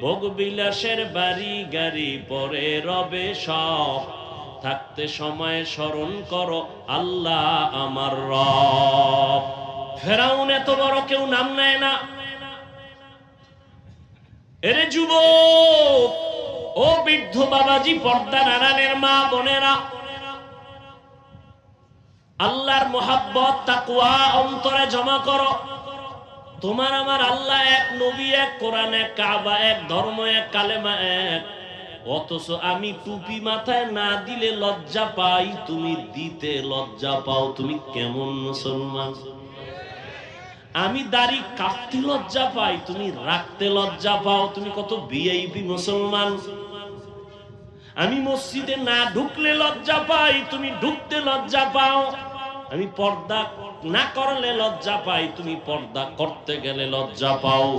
ভোগ বিলাসের বাড়ি গাড়ি পরে রবে সব, থাকতে সময় স্মরণ করো আল্লাহ আমার রব। ফেরাউন এত বড় কেউ নাম নেয় না। এরে যুবক, ও বৃদ্ধ বাবাজি, পর্দা নারায়ণের মা বোনেরা, আল্লাহর মোহাব্বত তাকওয়া অন্তরে জমা করো। তোমার আমার আল্লাহ এক, নবী এক, কোরআন এক, কাবা এক, ধর্ম এক, কালেমা এক। অথচ আমি টুপি মাথায় না দিলে লজ্জা পাই, তুমি দিতে লজ্জা পাও। তুমি কেমন মুসলমান? আমি দাড়ি কাটতে লজ্জা পাই, তুমি রাখতে লজ্জা পাও। তুমি কত ভিআইপি মুসলমান। আমি মসজিদে না ঢুকলে লজ্জা পাই, তুমি ঢুকতে লজ্জা পাও। আমি পর্দা না করলে লজ্জা পাই, তুমি পর্দা করতে গেলে লজ্জা পাও।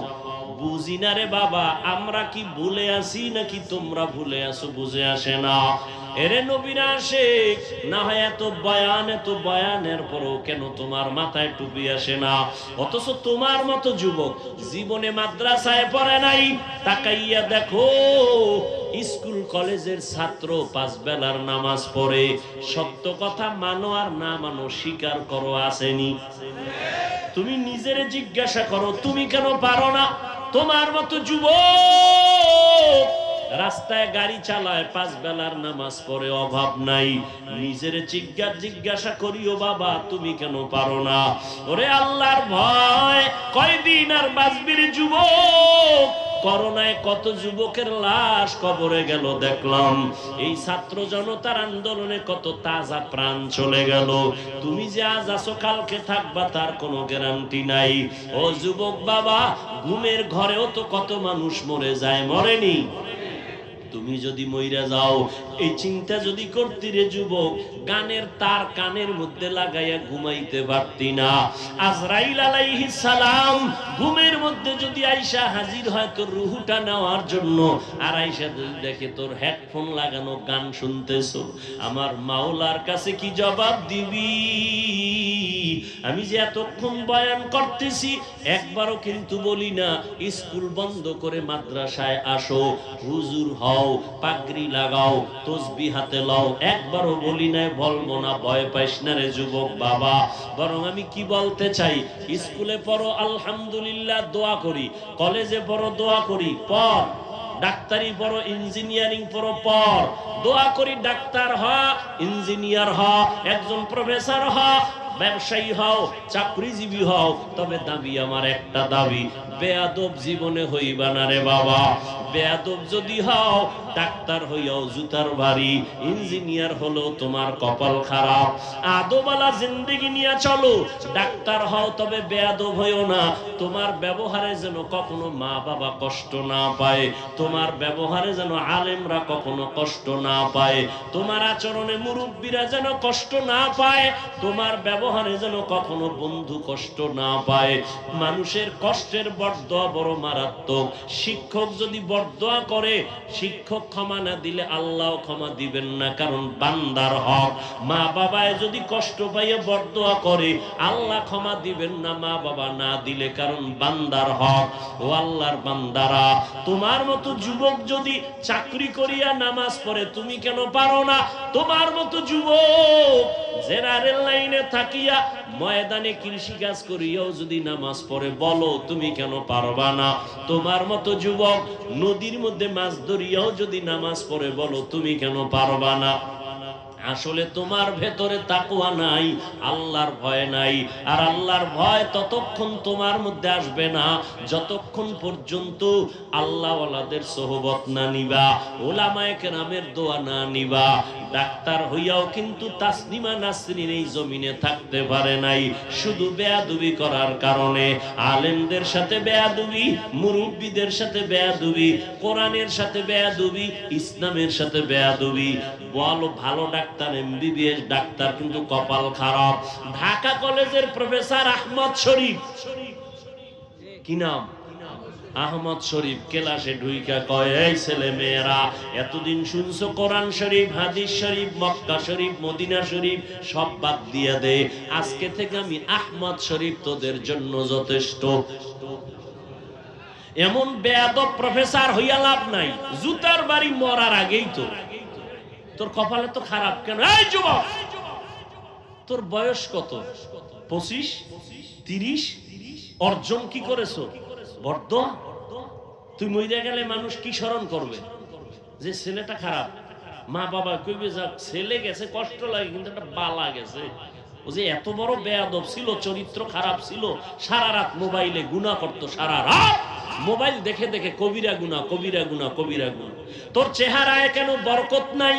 বুঝি না রে বাবা, আমরা কি ভুলে আছি নাকি তোমরা ভুলে আছো বুঝে আসে না। এরে নবীরা আসে না হয় এত বয়ানের পরও কেন তোমার মাথায় টুপি আসে না? অথচ তোমার মতো যুবক জীবনে মাদ্রাসায় পড়ে নাই, তাকাইয়া দেখো স্কুল কলেজের ছাত্র 5 বেলার নামাজ পড়ে। সত্য কথা মানো আর না মানো, স্বীকার করো আসেনি? তুমি নিজের জিজ্ঞাসা করো, তুমি কেন পারো না? তোমার মতো যুবক রাস্তায় গাড়ি চালায়, 5 বেলার নামাজ পড়ে, অভাব নাই। নিজের জিজ্ঞাসা করিও বাবা, তুমি কেন পারো না? ওরে আল্লাহর ভয় কয়দিন আর বাঁচবি রে যুবক? করোনায় কত যুবকের লাশ কবরে গেল দেখলাম। এই ছাত্র জনতার আন্দোলনে কত তাজা প্রাণ চলে গেল। তুমি যে আজ আছো কালকে থাকবা তার কোনো গ্যারান্টি নাই। ও যুবক বাবা, ঘুমের ঘরেও তো কত মানুষ মরে যায়, মরেনি? তুমি যদি মইরা যাও এই চিন্তা যদি করতি রে যুবক, গানের তার কানের মধ্যে লাগাইয়া ঘুমাইতে পারতি না। আজরাইল আলাইহিস সালাম ঘুমের মধ্যে যদি আয়েশা হাজির হয় তোর রূহটা নেওয়ার জন্য, আর আয়েশা যদি দেখে তোর হেডফোন লাগানো গান শুনতেছো, আমার মাওলার কাছে কি জবাব দিবি? আমি যে এতক্ষণ বয়ান করতেছি একবারও কিন্তু বলি না স্কুল বন্ধ করে মাদ্রাসায় আসো, হুজুর হও, পাগড়ি লাগাও, তসবিহ হাতে লও, একবারও বলি না, বলবো না। ভয় পাইস না রে যুবক বাবা। বরং আমি কি বলতে চাই, স্কুলে পড়ো আলহামদুলিল্লাহ, দোয়া করি। কলেজে পড়ো, দোয়া করি, পড়। ডাক্তারি পড়ো, ইঞ্জিনিয়ারিং পড়ো, পড়। দোয়া করি ডাক্তার হ, ইঞ্জিনিয়ার হ, একজন প্রফেসর হ, ব্যবসায়ী হও, চাকরিজীবী হও। তবে দাবি আমার একটা দাবি, বেয়াদব জীবনে হইবা না রে বাবা। বেয়াদব যদি হও, ডাক্তার হইয়াও জুতার বাড়ি, ইঞ্জিনিয়ার হলো তোমার কপাল খারাপ। আদবওয়ালা জিন্দেগি নিয়ে চলো, ডাক্তার হও তবে বেয়াদব হইও না। তোমার ব্যবহারে যেন কখনো মা বাবা কষ্ট না পায়, তোমার ব্যবহারে যেন আলেমরা কখনো কষ্ট না পায়, তোমার আচরণে মুরব্বীরা যেন কষ্ট না পায়, তোমার ব্যবহারে যেন কখনো বন্ধু কষ্ট না পায়। মানুষের কষ্টের বরদোয়া বড় মারাত্মক। শিক্ষক যদি বরদোয়া করে, শিক্ষক ক্ষমা না দিলে আল্লাহ ক্ষমা দিবেন না, কারণ বান্দার হক। মা বাবায় যদি কষ্ট পাইয়ে বরদোয়া করে, আল্লাহ ক্ষমা দিবেন না মা বাবা না দিলে, কারণ বান্দার হক। ও আল্লাহর বান্দারা, তোমার মতো যুবক যদি চাকরি করিয়া নামাজ পড়ে, তুমি কেন পারো না? তোমার মতো যুবক জেনারেল লাইনে থাকিয়া ময়দানে কৃষি কাজ করিয়াও যদি নামাজ পড়ে, বলো তুমি কেন পারবা না? তোমার মতো যুবক নদীর মধ্যে মাছ ধরিয়াও যদি নামাজ পড়ে, বলো তুমি কেন পারবা না? আসলে তোমার ভেতরে তাকওয়া নাই, আল্লাহর ভয় নাই। আর আল্লাহর ভয় ততক্ষণ তোমার মধ্যে আসবে না যতক্ষণ পর্যন্ত আল্লাহওয়ালাদের সোহবত না নিবা, ওলামায়ে কেরামের দোয়া না নিবা। ডাক্তার হইয়াও কিন্তু তাসনিমা নাসরিন এই জমিনে থাকতে পারে নাই, শুধু বেয়াদবি করার কারণে। আলেমদের সাথে বেয়াদবি, মুরব্বীদের সাথে বেয়াদবি, কোরআনের সাথে বেয়াদবি, ইসলামের সাথে বেয়াদবি। বলো ভালো ডাক্তার, এমবিবিএস ডাক্তার, কিন্তু কপাল খারাপ। ঢাকা কলেজের প্রফেসর আহমদ শরীফ, কি নাম? আহমদ শরীফ ক্লাসে ঢুইকা কয়, এই ছেলে মেয়েরা, এতদিন শুনছো কোরআন শরীফ, হাদিস শরীফ, মক্কা শরীফ, মদিনা শরীফ সব বাদ দিয়ে দে। আজকে থেকে আমি আহমদ শরীফ তোদের জন্য যথেষ্ট। এমন বেয়াদব প্রফেসর হইয়া লাভ নাই, জুতার বাড়ি মরার আগেই তো। তোর কপালে তো খারাপ কেন? এই যুবক, তোর বয়স কত? 25, 30? অর্জন কি করেছো? বর্দোয়া। তুই মইরা গেলে মানুষ কি স্মরণ করবে? যে ছেলেটা খারাপ। মা বাবা কইবে, যাক ছেলে গেছে কষ্ট লাগে, কিন্তু একটা বালা গেছে। ও যে এত বড় বেয়াদব ছিল, চরিত্র খারাপ ছিল, সারা রাত মোবাইলে গুনাহ করতো, সারা রাত মোবাইল দেখে দেখে কবিরা গুনাহ, কবিরা গুনাহ, কবিরা গুনাহ। তোর চেহারায় কেন বরকত নাই?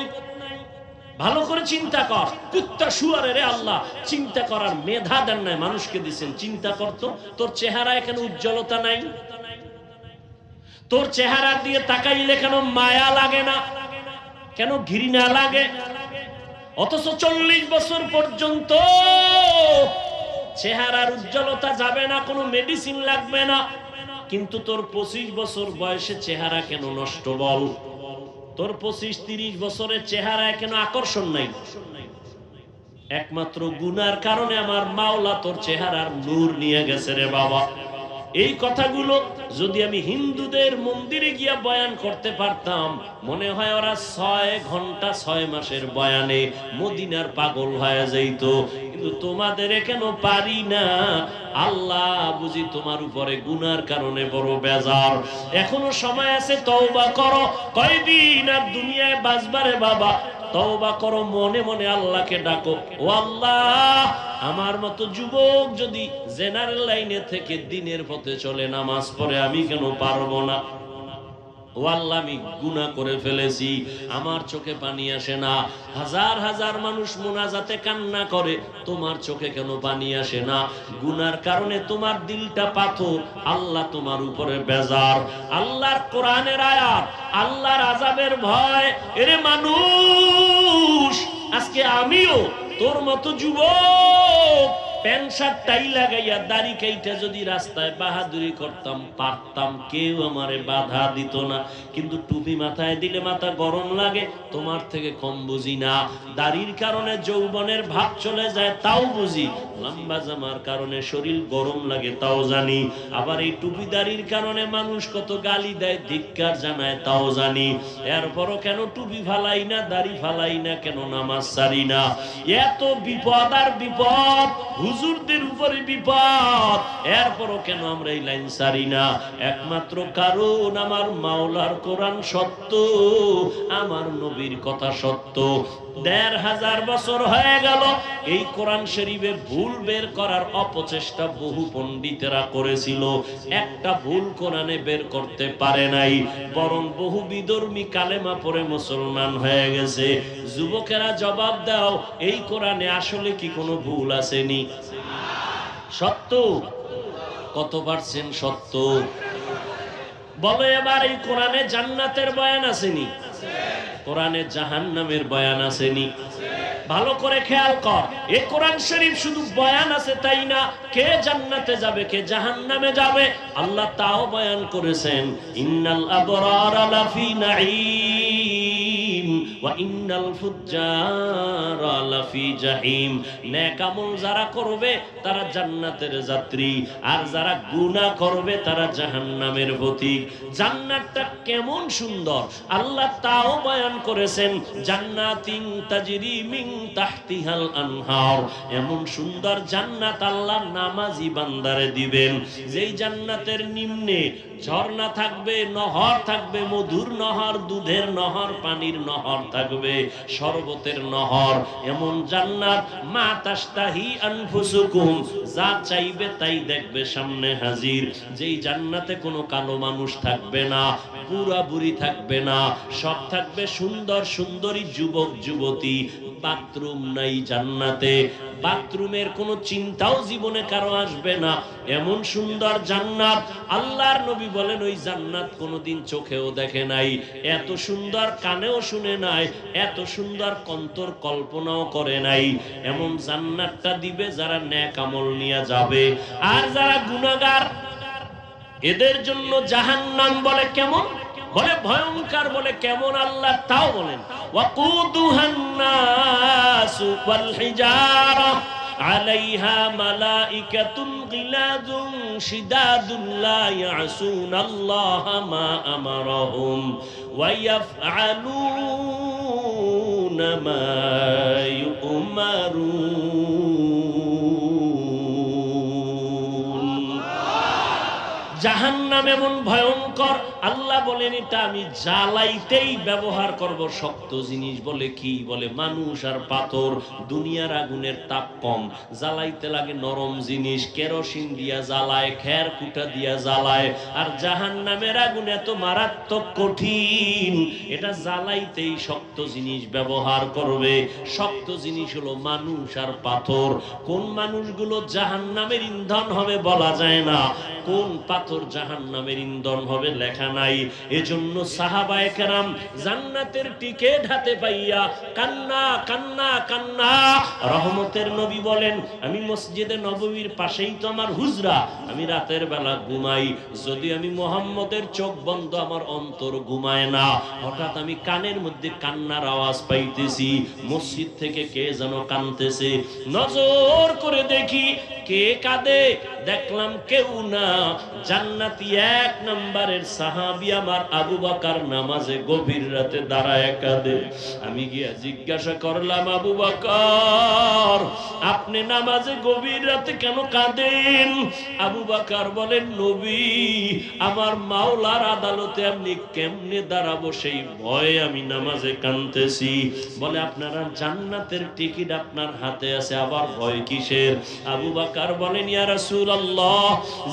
ভালো করে চিন্তা কর। কুত্তা শুয়ারে আল্লাহ চিন্তা করার মেধা দেন নাই, মানুষকে দিচ্ছেন। চিন্তা করতো, তোর চেহারায় কেন উজ্জ্বলতা নাই? তোর চেহারার দিয়ে তাকাইলে কেন মায়া লাগে না? কেন ঘৃণা লাগে? অথচ 40 বছর পর্যন্ত চেহারার উজ্জ্বলতা যাবে না, কোনো মেডিসিন লাগবে না। কিন্তু তোর 25 বছর বয়সে চেহারা কেন নষ্ট? বল। তোর 25-30 বছরের চেহারায় কেন আকর্ষণ নাই? একমাত্র গুনার কারণে আমার মাওলা তোর চেহারার নূর নিয়ে গেছে রে বাবা। এই কথাগুলো যদি আমি হিন্দুদের মন্দিরে গিয়া বয়ান করতে পারতাম, মনে হয় ওরা 6 ঘন্টা 6 মাসের বয়ানে মদিনার পাগল হয়ে যাইত। কিন্তু তোমাদের কেন পারি না? আল্লাহ বুঝি তোমার উপরে গুনার কারণে বড় বেজার। এখনো সময় আছে, তওবা করো। কয়দিন আর দুনিয়ায় বাঁচবারে বাবা, তওবা করো, মনে মনে আল্লাহকে ডাকো। ও আল্লাহ, আমার মতো যুবক যদি জেনারেল লাইনে থেকে দিনের পথে চলে, নামাজ পড়ে, আমি কেন পারবো না? ও আল্লাহ, আমি গুনাহ করে ফেলেছি, আমার চোখে পানি আসে না। হাজার হাজার মানুষ মুনাজাতে কান্না করে, তোমার চোখে কেন পানি আসে না? গুনার কারণে তোমার দিলটা পাথর, আল্লাহ তোমার উপরে বেজার। আল্লাহর কোরআনের আয়াত, আল্লাহর আযাবের ভয়। এরে মানুষ, আজকে আমিও তোর মতো যুবক প্যান্ট শার্ট টাই লাগাইয়া দাড়ি কাইটা যদি রাস্তায় বাহাদুরি করতাম, পারতাম, কেউ আমারে বাধা দিত না। কিন্তু টুপি মাথায় দিলে মাথা গরম লাগে, তোমার থেকে কম বুঝি না। দাড়ির কারণে যৌবনের ভাব চলে যায়, তাও বুঝি। লম্বা জামার কারণে শরীর গরম লাগে, তাও জানি। আবার এই টুপি দাড়ির কারণে মানুষ কত গালি দেয়, ধিক্কার জানায়, তাও জানি। এরপরও কেন টুপি ফালাই না, দাড়ি ফালাই না, কেন নামাজ ছাড়ি না? এত বিপদ আর বিপদ, হুজুরদের উপরে বিপদ, এরপরও কেন আমরা এই লাইন ছাড়ি না? একমাত্র কারণ আমার মাওলার কোরআন সত্য, আমার নবীর কথা সত্য। 1500 বছর হয়ে গেল এই কোরআন শরীফে ভুল বের করার অপচেষ্টা বহু পণ্ডিতেরা করেছিল, একটা ভুল কোরআনে বের করতে পারে নাই, বরং বহু বিধর্মী কালেমা পড়ে মুসলমান হয়ে গেছে। যুবকেরা জবাব দাও, এই কোরআনে আসলে কি কোনো ভুল আসেনি? সত্য কত পার্সেন্ট সত্য? বলো এবার, এই কোরআনে জান্নাতের বয়ান আসেনি? কোরআনে জাহান্নামের বয়ান আসেনি? ভালো করে খেয়াল কর, এই কোরআন শরীফ শুধু বয়ান আছে তাই না, কে জান্নাতে যাবে কে জাহান্নামে যাবে আল্লাহ তাও বয়ান করেছেন। ইন্নাল আবরারা লাফি নাঈম ওয়া ইন্নাল ফুজ্জারা লাফি জাহিম। নেক আমল যারা করবে তারা জান্নাতের যাত্রী, আর যারা গুনাহ করবে তারা জাহান্নামের পথিক। জান্নাতটা কেমন সুন্দর আল্লাহ তাও বয়ান করেছেন। জান্নাতিন তাজরি মিন তাহতিহাল আনহার, এমন সুন্দর জান্নাত আল্লাহ নামাজি বান্দারে দিবেন, যেই জান্নাতের নিম্নে ঝর্ণা থাকবে, নহর থাকবে, মধুর নহর, দুধের নহর, পানির নহর থাকবে, শরবতের নহর। এমন জান্নাত মা তাশতাহি আনফুসুকুম, যা চাইবে তাই দেখবে সামনে হাজির। যেই জান্নাতে কোনো কালো মানুষ থাকবে না, বুড়া বুড়ি থাকবে না, সব থাকবে সুন্দর সুন্দরী যুবক যুবতী। বাথরুম নাই জান্নাতে, বাথরুমের কোনো চিন্তাও জীবনে কারো আসবে না, এমন সুন্দর জান্নাত। আল্লাহর নবী বলেন ওই জান্নাত কোনোদিন চোখেও দেখে নাই, এত সুন্দর কানেও শুনে নাই, এত সুন্দর কন্তর কল্পনাও করে নাই। এমন জান্নাতটা দিবে যারা নেক আমল নিয়ে যাবে। আর যারা গুনাহগার এদের জন্য জাহান্নাম বলে কেমন, বলে ভয়ঙ্কর, বলে কেমন আল্লাহ তাও বলেন। ওয়াকুদুহান নাসু ওয়াল হিজারা আলাইহা মালাইকাতুন গিলাযুন শিদাদুন লা ইয়াসুনাল্লাহা মা আমারাহুম ওয়া ইয়াফআলুনা মা ইউমারুন। জাহান্নাম এমন ভয়ঙ্কর, আল্লাহ বলেন এটা আমি জ্বালাইতেই ব্যবহার করব শক্ত জিনিস। বলে কি? বলে মানুষ আর পাথর। দুনিয়ার আগুনের তাপ কম, জ্বালাইতে লাগে নরম জিনিস, কেরোসিন দিয়া জ্বালায়, খের কুটা দিয়া জ্বালায়। আর জাহান্নামের আগুন এত মারাত্মক কঠিন, এটা জ্বালাইতেই শক্ত জিনিস ব্যবহার করবে। শক্ত জিনিস হলো মানুষ আর পাথর। কোন মানুষগুলো জাহান্নামের ইন্ধন হবে বলা যায় না, কোন পাথর জাহান্নামের ইন্ধন হবে লেখা নাই। এজন্য সাহাবায়ে কেরাম জান্নাতের টিকিট হাতে পাইয়া কান্না কান্না কান্না। রহমতের নবী বলেন, আমি মসজিদে নববীর পাশেই তো আমার হুজরা, আমি রাতের বেলা ঘুমাই, যদি আমি মুহাম্মদের চোখ বন্ধ আমার অন্তর ঘুমায় না। হঠাৎ আমি কানের মধ্যে কান্নার আওয়াজ পাইতেছি, মসজিদ থেকে কে যেন কাঁদতেছে। নজর করে দেখি কে কাঁদে, দেখলাম কেউ না, জান্নাতি 1 নম্বরের সাহাবী আমার আবু বকর নামাজে গভীর রাতে দাঁড়ায় কাঁদে। আমি গিয়া জিজ্ঞাসা করলাম, আবু বকর আপনি নামাজে গভীর রাতে কেন কাঁদেন? আবু বকর বলেন, নবী আমার মাওলার আদালতে আপনি কেমনে দাঁড়াবো সেই ভয়ে আমি নামাজে কাঁদতেছি। বলে আপনারা জান্নাতের টিকিট আপনার হাতে আছে, আবার ভয় কিসের? আবু বকর বলেন, ইয়া রাসূলুল্লাহ,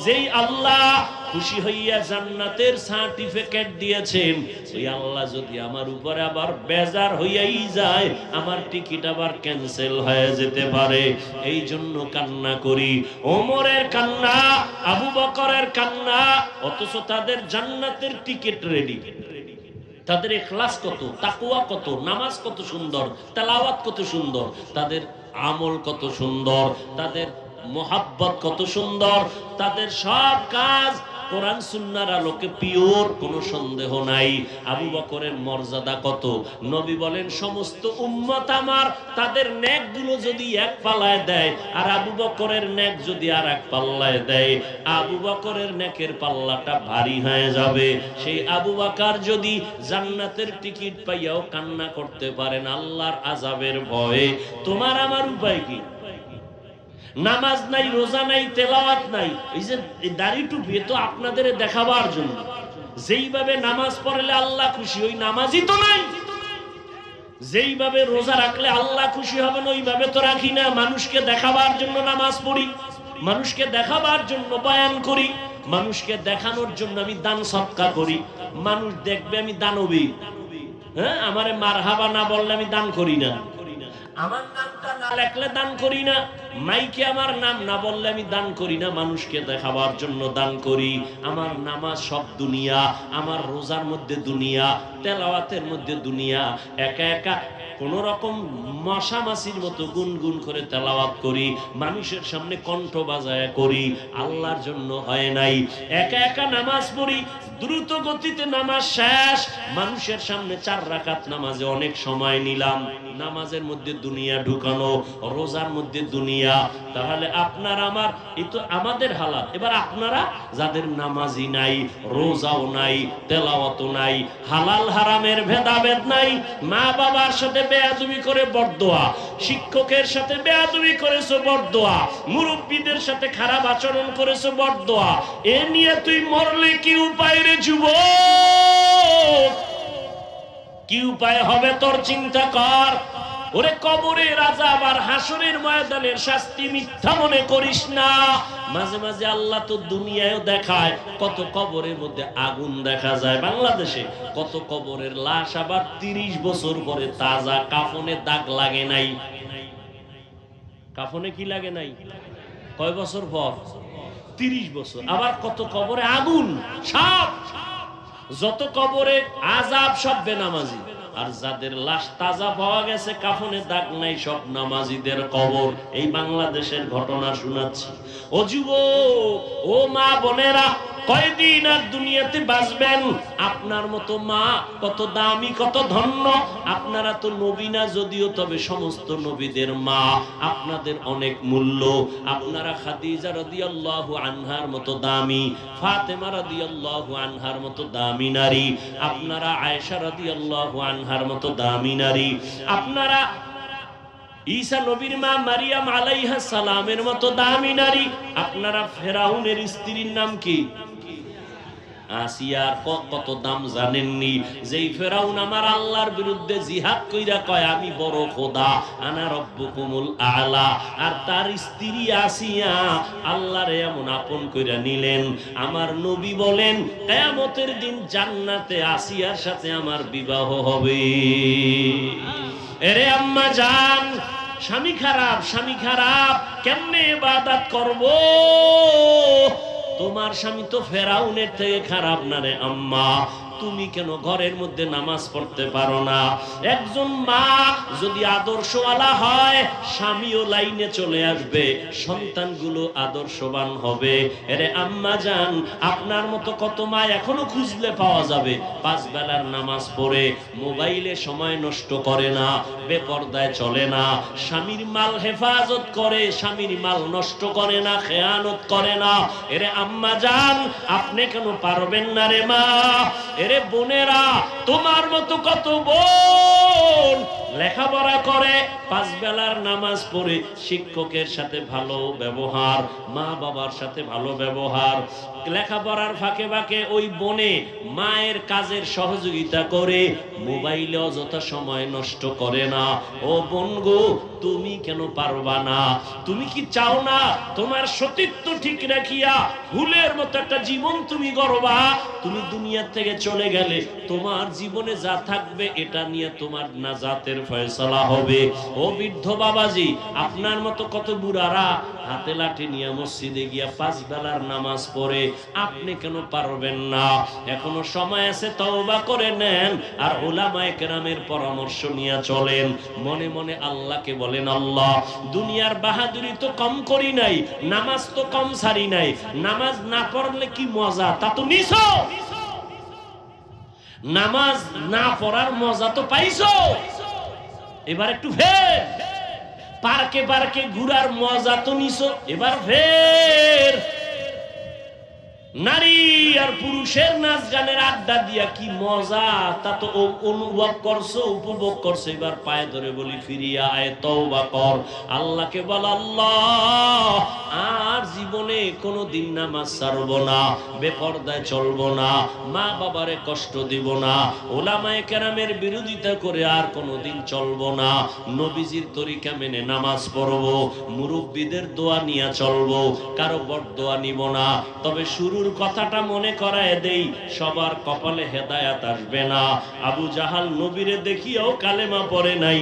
যেই আল্লাহ খুশি হইয়া জান্নাতের সার্টিফিকেট দিয়েছেন, ওই আল্লাহ যদি আমার উপরে আবার বেজার হইয়াই যায়, আমার টিকিট আবার ক্যান্সেল হয়ে যেতে পারে। এই জন্য কান্না করি। ওমরের কান্না, আবু বকরের কান্না, অথচ তাদের জান্নাতের টিকিট রেডি। তাদের ইখলাস কত, তাকওয়া কত, নামাজ কত সুন্দর, তেলাওয়াত কত সুন্দর, তাদের আমল কত সুন্দর, তাদের মোহাব্বত কত সুন্দর, তাদের সব কাজ কোরআন সুন্নাহর আলোকে পিওর, কোনো সন্দেহ নাই। আবু বকরের মর্যাদা কত? নবী বলেন, সমস্ত উম্মত আমার তাদের নেকগুলো যদি এক পাল্লায় দেয় আর আবু বকরের নেক যদি আর এক পাল্লায় দেয়, আবু বকরের নেকের পাল্লাটা ভারী হয়ে যাবে। সেই আবু বকর যদি জান্নাতের টিকিট পাইয়াও কান্না করতে পারেন আল্লাহর আযাবের ভয়ে, তোমার আমার উপায় কি? নামাজ নাই, রোজা নাই, তেলাওয়াত নাই। এই যে দাড়ি টুপি তো আপনাদের দেখাবার জন্য। যেইভাবে নামাজ পড়লে আল্লাহ খুশি, ওই নামাজই তো নাই। যেইভাবে রোজা রাখলে আল্লাহ খুশি হবেন ওইভাবে তো রাখি না। মানুষকে দেখাবার জন্য নামাজ পড়ি, মানুষকে দেখাবার জন্য বয়ান করি, মানুষকে দেখানোর জন্য আমি দান সদকা করি। মানুষ দেখবে আমি দানবী, হ্যাঁ, আমারে মারহাবা না বললে আমি দান করি না, আমার নামটা না লেখলে দান করি না, মাইকে আমার নাম না বললে আমি দান করি না। মানুষকে দেখাবার জন্য দান করি। আমার নামাজ সব দুনিয়া, আমার রোজার মধ্যে দুনিয়া, তেলাওয়াতের মধ্যে দুনিয়া। একা একা কোন রকম মশামাছির মতো গুনগুন করে তেলাওয়াত করি, মানুষের সামনে কণ্ঠ বাজায় করি, আল্লাহর জন্য হয় নাই। একা একা নামাজ পড়ি, দ্রুত গতিতে নামাজ শেষ, মানুষের সামনে 4 রাকাত নামাজে অনেক সময় নিলাম। নামাজের মধ্যে দুনিয়া ঢুকানো, রোজার মধ্যে দুনিয়া। তাহলে আপনার আমার এই তো আমাদের হালাত। এবার আপনারা যাদের নামাজই নাই, রোজাও নাই, তেলাওয়াতও নাই, হালাল হারামের ভেদাভেদ নাই, মা বাবার সাথে বেয়াদবি করে বরদোয়া, শিক্ষকের সাথে বেয়াদবি করেছো বরদোয়া, মুরব্বীদের সাথে খারাপ আচরণ করেছো বরদোয়া, এ নিয়ে তুই মরলে কি উপায় রে যুবক? কি উপায় হবে তোর চিন্তা কর। ওরে কবরের আযাব আর হাসরের ময়দানের শাস্তি মিথ্যা মনে করিস না। মাঝে মাঝে আল্লাহ তো দুনিয়ায়ও দেখায়, কত কবরের মধ্যে আগুন দেখা যায়। বাংলাদেশে কত কবরের লাশ আবার 30 বছর পরে তাজা, কাফনে দাগ লাগে নাই। কাফনে কি লাগে নাই? কয় বছর পর? 30 বছর। আবার কত কবরে আগুন, সাপ। যত কবরে আযাব সব বেনামাজি, আর যাদের লাশ তাজা পাওয়া গেছে, কাফনে দাগ নাই, সব নামাজিদের কবর। এই বাংলাদেশের ঘটনা শোনাচ্ছি। ও যুবক, ও মা বোনেরা, কয়দিন আর দুনিয়াতে বাঁচবেন? আপনার মতো মা কত দামি, কত ধন্য। আপনারা তো নবী না যদিও, তবে সমস্ত নবীদের মা, আপনাদের অনেক মূল্য। আপনারা খাদিজা রাদিয়াল্লাহু আনহার মতো দামি, ফাতেমা রাদিয়াল্লাহু আনহার মতো দামি নারী, আপনারা আয়েশা রাদিয়াল্লাহু আনহার মতো দামি নারী, আপনারা ঈসা নবীর মা মারিয়াম আলাইহিস সালামের মতো দামি নারী, আপনারা ফেরাউনের স্ত্রীর নাম কি? আসিয়ার কত দাম জানেননি? যেই ফেরাউন আমার আল্লাহর বিরুদ্ধে জিহাদ কইরা কয় আমি বড় খোদা, আনা রব্বুকুমুল আলা, আর তার স্ত্রী আসিয়া আল্লাহরে এমন আপন কইরা নিলেন। আমার নবী বলেন কিয়ামতের দিন জান্নাতে আসিয়ার সাথে আমার বিবাহ হবে। এরে আম্মা জান, স্বামী খারাপ, স্বামী খারাপ, কেমনে ইবাদত করব? তোমার স্বামী তো ফেরাউনের থেকে খারাপ না রে আম্মা। তুমি কেন ঘরের মধ্যে নামাজ পড়তে পারো না? একজন মা যদি আদর্শওয়ালা হয়, স্বামীও লাইনে চলে আসবে, সন্তানগুলো আদর্শবান হবে। এরে আম্মা জান, আপনার মতো কত মা এখনো খুঁজলে পাওয়া যাবে। 5 বেলার নামাজ পড়ে মোবাইলে সময় নষ্ট করে না, বেপরদায় চলে না, স্বামীর মাল হেফাজত করে, স্বামীর মাল নষ্ট করে না, খেয়ানত করে না। এরে আম্মা জান, আপনি কেন পারবেন না রে মা? এরে বোনেরা, তোমার মতো কত বোন লেখাপড়া করে, 5 বেলার নামাজ পড়ে, শিক্ষকের সাথে ভালো ব্যবহার, মা বাবার সাথে ভালো ব্যবহার, লেখাপড়ার ফাঁকে ফাঁকে ওই বোনে মায়ের কাজের সহযোগিতা করে, মোবাইলে অযথা সময় নষ্ট করে না। ও বোন গো, তুমি কেন পারবা না? তুমি কি চাও না তোমার সতীত্ব ঠিক রাখিয়া হুলের মতো একটা জীবন তুমি গড়বা? তুমি দুনিয়া থেকে চলে গেলে তোমার জীবনে যা থাকবে এটা নিয়ে তোমার নাজাতের ফয়সালা হবে। ও বৃদ্ধ বাবাজি, আপনার মতো কত বুড়ারা হাতে লাঠি নিয়ে মসজিদে গিয়া 5 বেলার নামাজ পড়ে, আপনি কেন পারবেন না? এখনো সময় আছে, তওবা করে নেন, আর উলামায়ে কেরামের পরামর্শ নিয়ে চলেন। মনে মনে আল্লাহকে বলেন, আল্লাহ, দুনিয়ার বাহাদুরি তো কম করি নাই, নামাজ তো কম ছাড়ি নাই, নামাজ না পড়লে কি মজা তা তো নিছো, নামাজ না পড়ার মজা তো পাইছো, এবার একটু ফের পার্কে পার্কে ঘুরার মজা তো নিছো, এবার ফের নারী আর পুরুষের নাচ গানের আড্ডা দিয়া কি মজা, তা তো অনুভব করছো, উপভোগ করছো। এবার পায়ে ধরে বলি ফিরিয়া আয়, তওবা কর, আল্লাহকে বল আল্লাহ আর জীবনে কোনোদিন নামাজ ছাড়বো না, বেপরদায় চলবো না, মা বাবারে কষ্ট দিব না, ওলামায়ে কেরামের বিরোধিতা করে আর কোনোদিন চলবো না, নবীজির তরিকা মেনে নামাজ পড়বো, মুরব্বীদের দোয়া নিয়ে চলবো, কারো বরদোয়া নিব না। তবে শুরুর কথাটা মনে করায় দেই, সবার কপালে হেদায়াত আসবে না। আবু জাহাল নবীরে দেখিও কালেমা পড়ে নাই,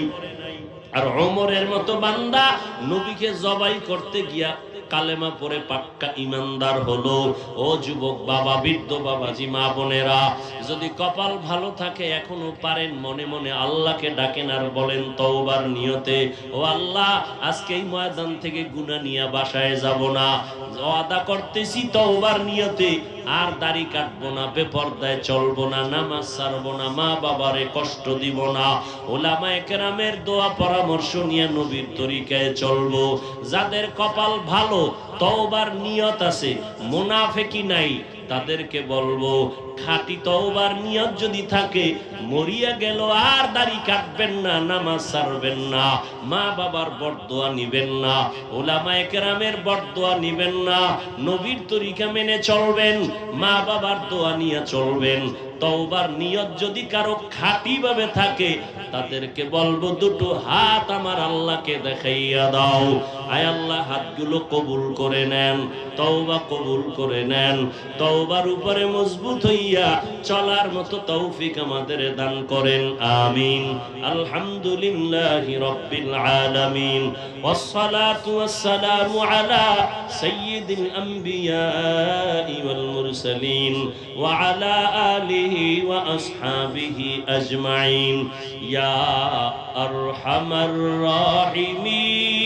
আর ওমরের মতো বান্দা নবীকে জবাই করতে গিয়া কালেমা পড়ে পাক্কা ইমানদার হলো। ও যুবক বাবা, বৃদ্ধ বাবাজি, মা বোনেরা, যদি কপাল ভালো থাকে এখনো পারেন মনে মনে আল্লাহকে ডাকেন আর বলেন তওবার নিয়তে, ও আল্লাহ আজকে এই ময়দান থেকে গুনাহ নিয়ে বাসায় যাব না, ওয়াদা করতেছি তওবার নিয়তে আর দাড়ি কাটবো না, বেপরদায় চলবো না, নামাজ ছাড়বো না, মা বাবারে কষ্ট দিব না, ওলামায়ে কেরামের দোয়া পরামর্শ নিয়ে নবীর তরিকায় চলবো। যাদের কপাল ভালো, তওবার নিয়ত আছে, মুনাফিকি নাই, তাদেরকে বলবো খাঁটি তওবার নিয়ত যদি থাকে, মরিয়া গেল আর দাড়ি কাটবেন না, নামাজ ছাড়বেন না, মা বাবার বরদোয়া নিবেন না, ওলামায়ে কেরামের বরদোয়া নিবেন না, নবীর তরিকা মেনে চলবেন, মা বাবার দোয়া নিয়ে চলবেন। তওবার নিয়ত যদি কারো খাঁটি ভাবে থাকে, তাদেরকে বলবো দুটো হাত আমার আল্লাহকে দেখাইয়া দাও, আয় আল্লাহ হাতগুলো কবুল করে নেন, তওবা কবুল করে নেন, তওবার উপরে মজবুত হইয়া চলার মতো তৌফিক আমাদের দান করেন, আমিন। আলহামদুলিল্লাহি রাব্বিল আলামিন, ওয়াসসালাতু ওয়াসসালামু আলা সাইয়্যিদিল আম্বিয়াই ওয়াল মুরসালিন ওয়া আলা আলিহি ওয়া আসহাবিহি আজমাইন, ইয়া আরহামার রাহিমিন।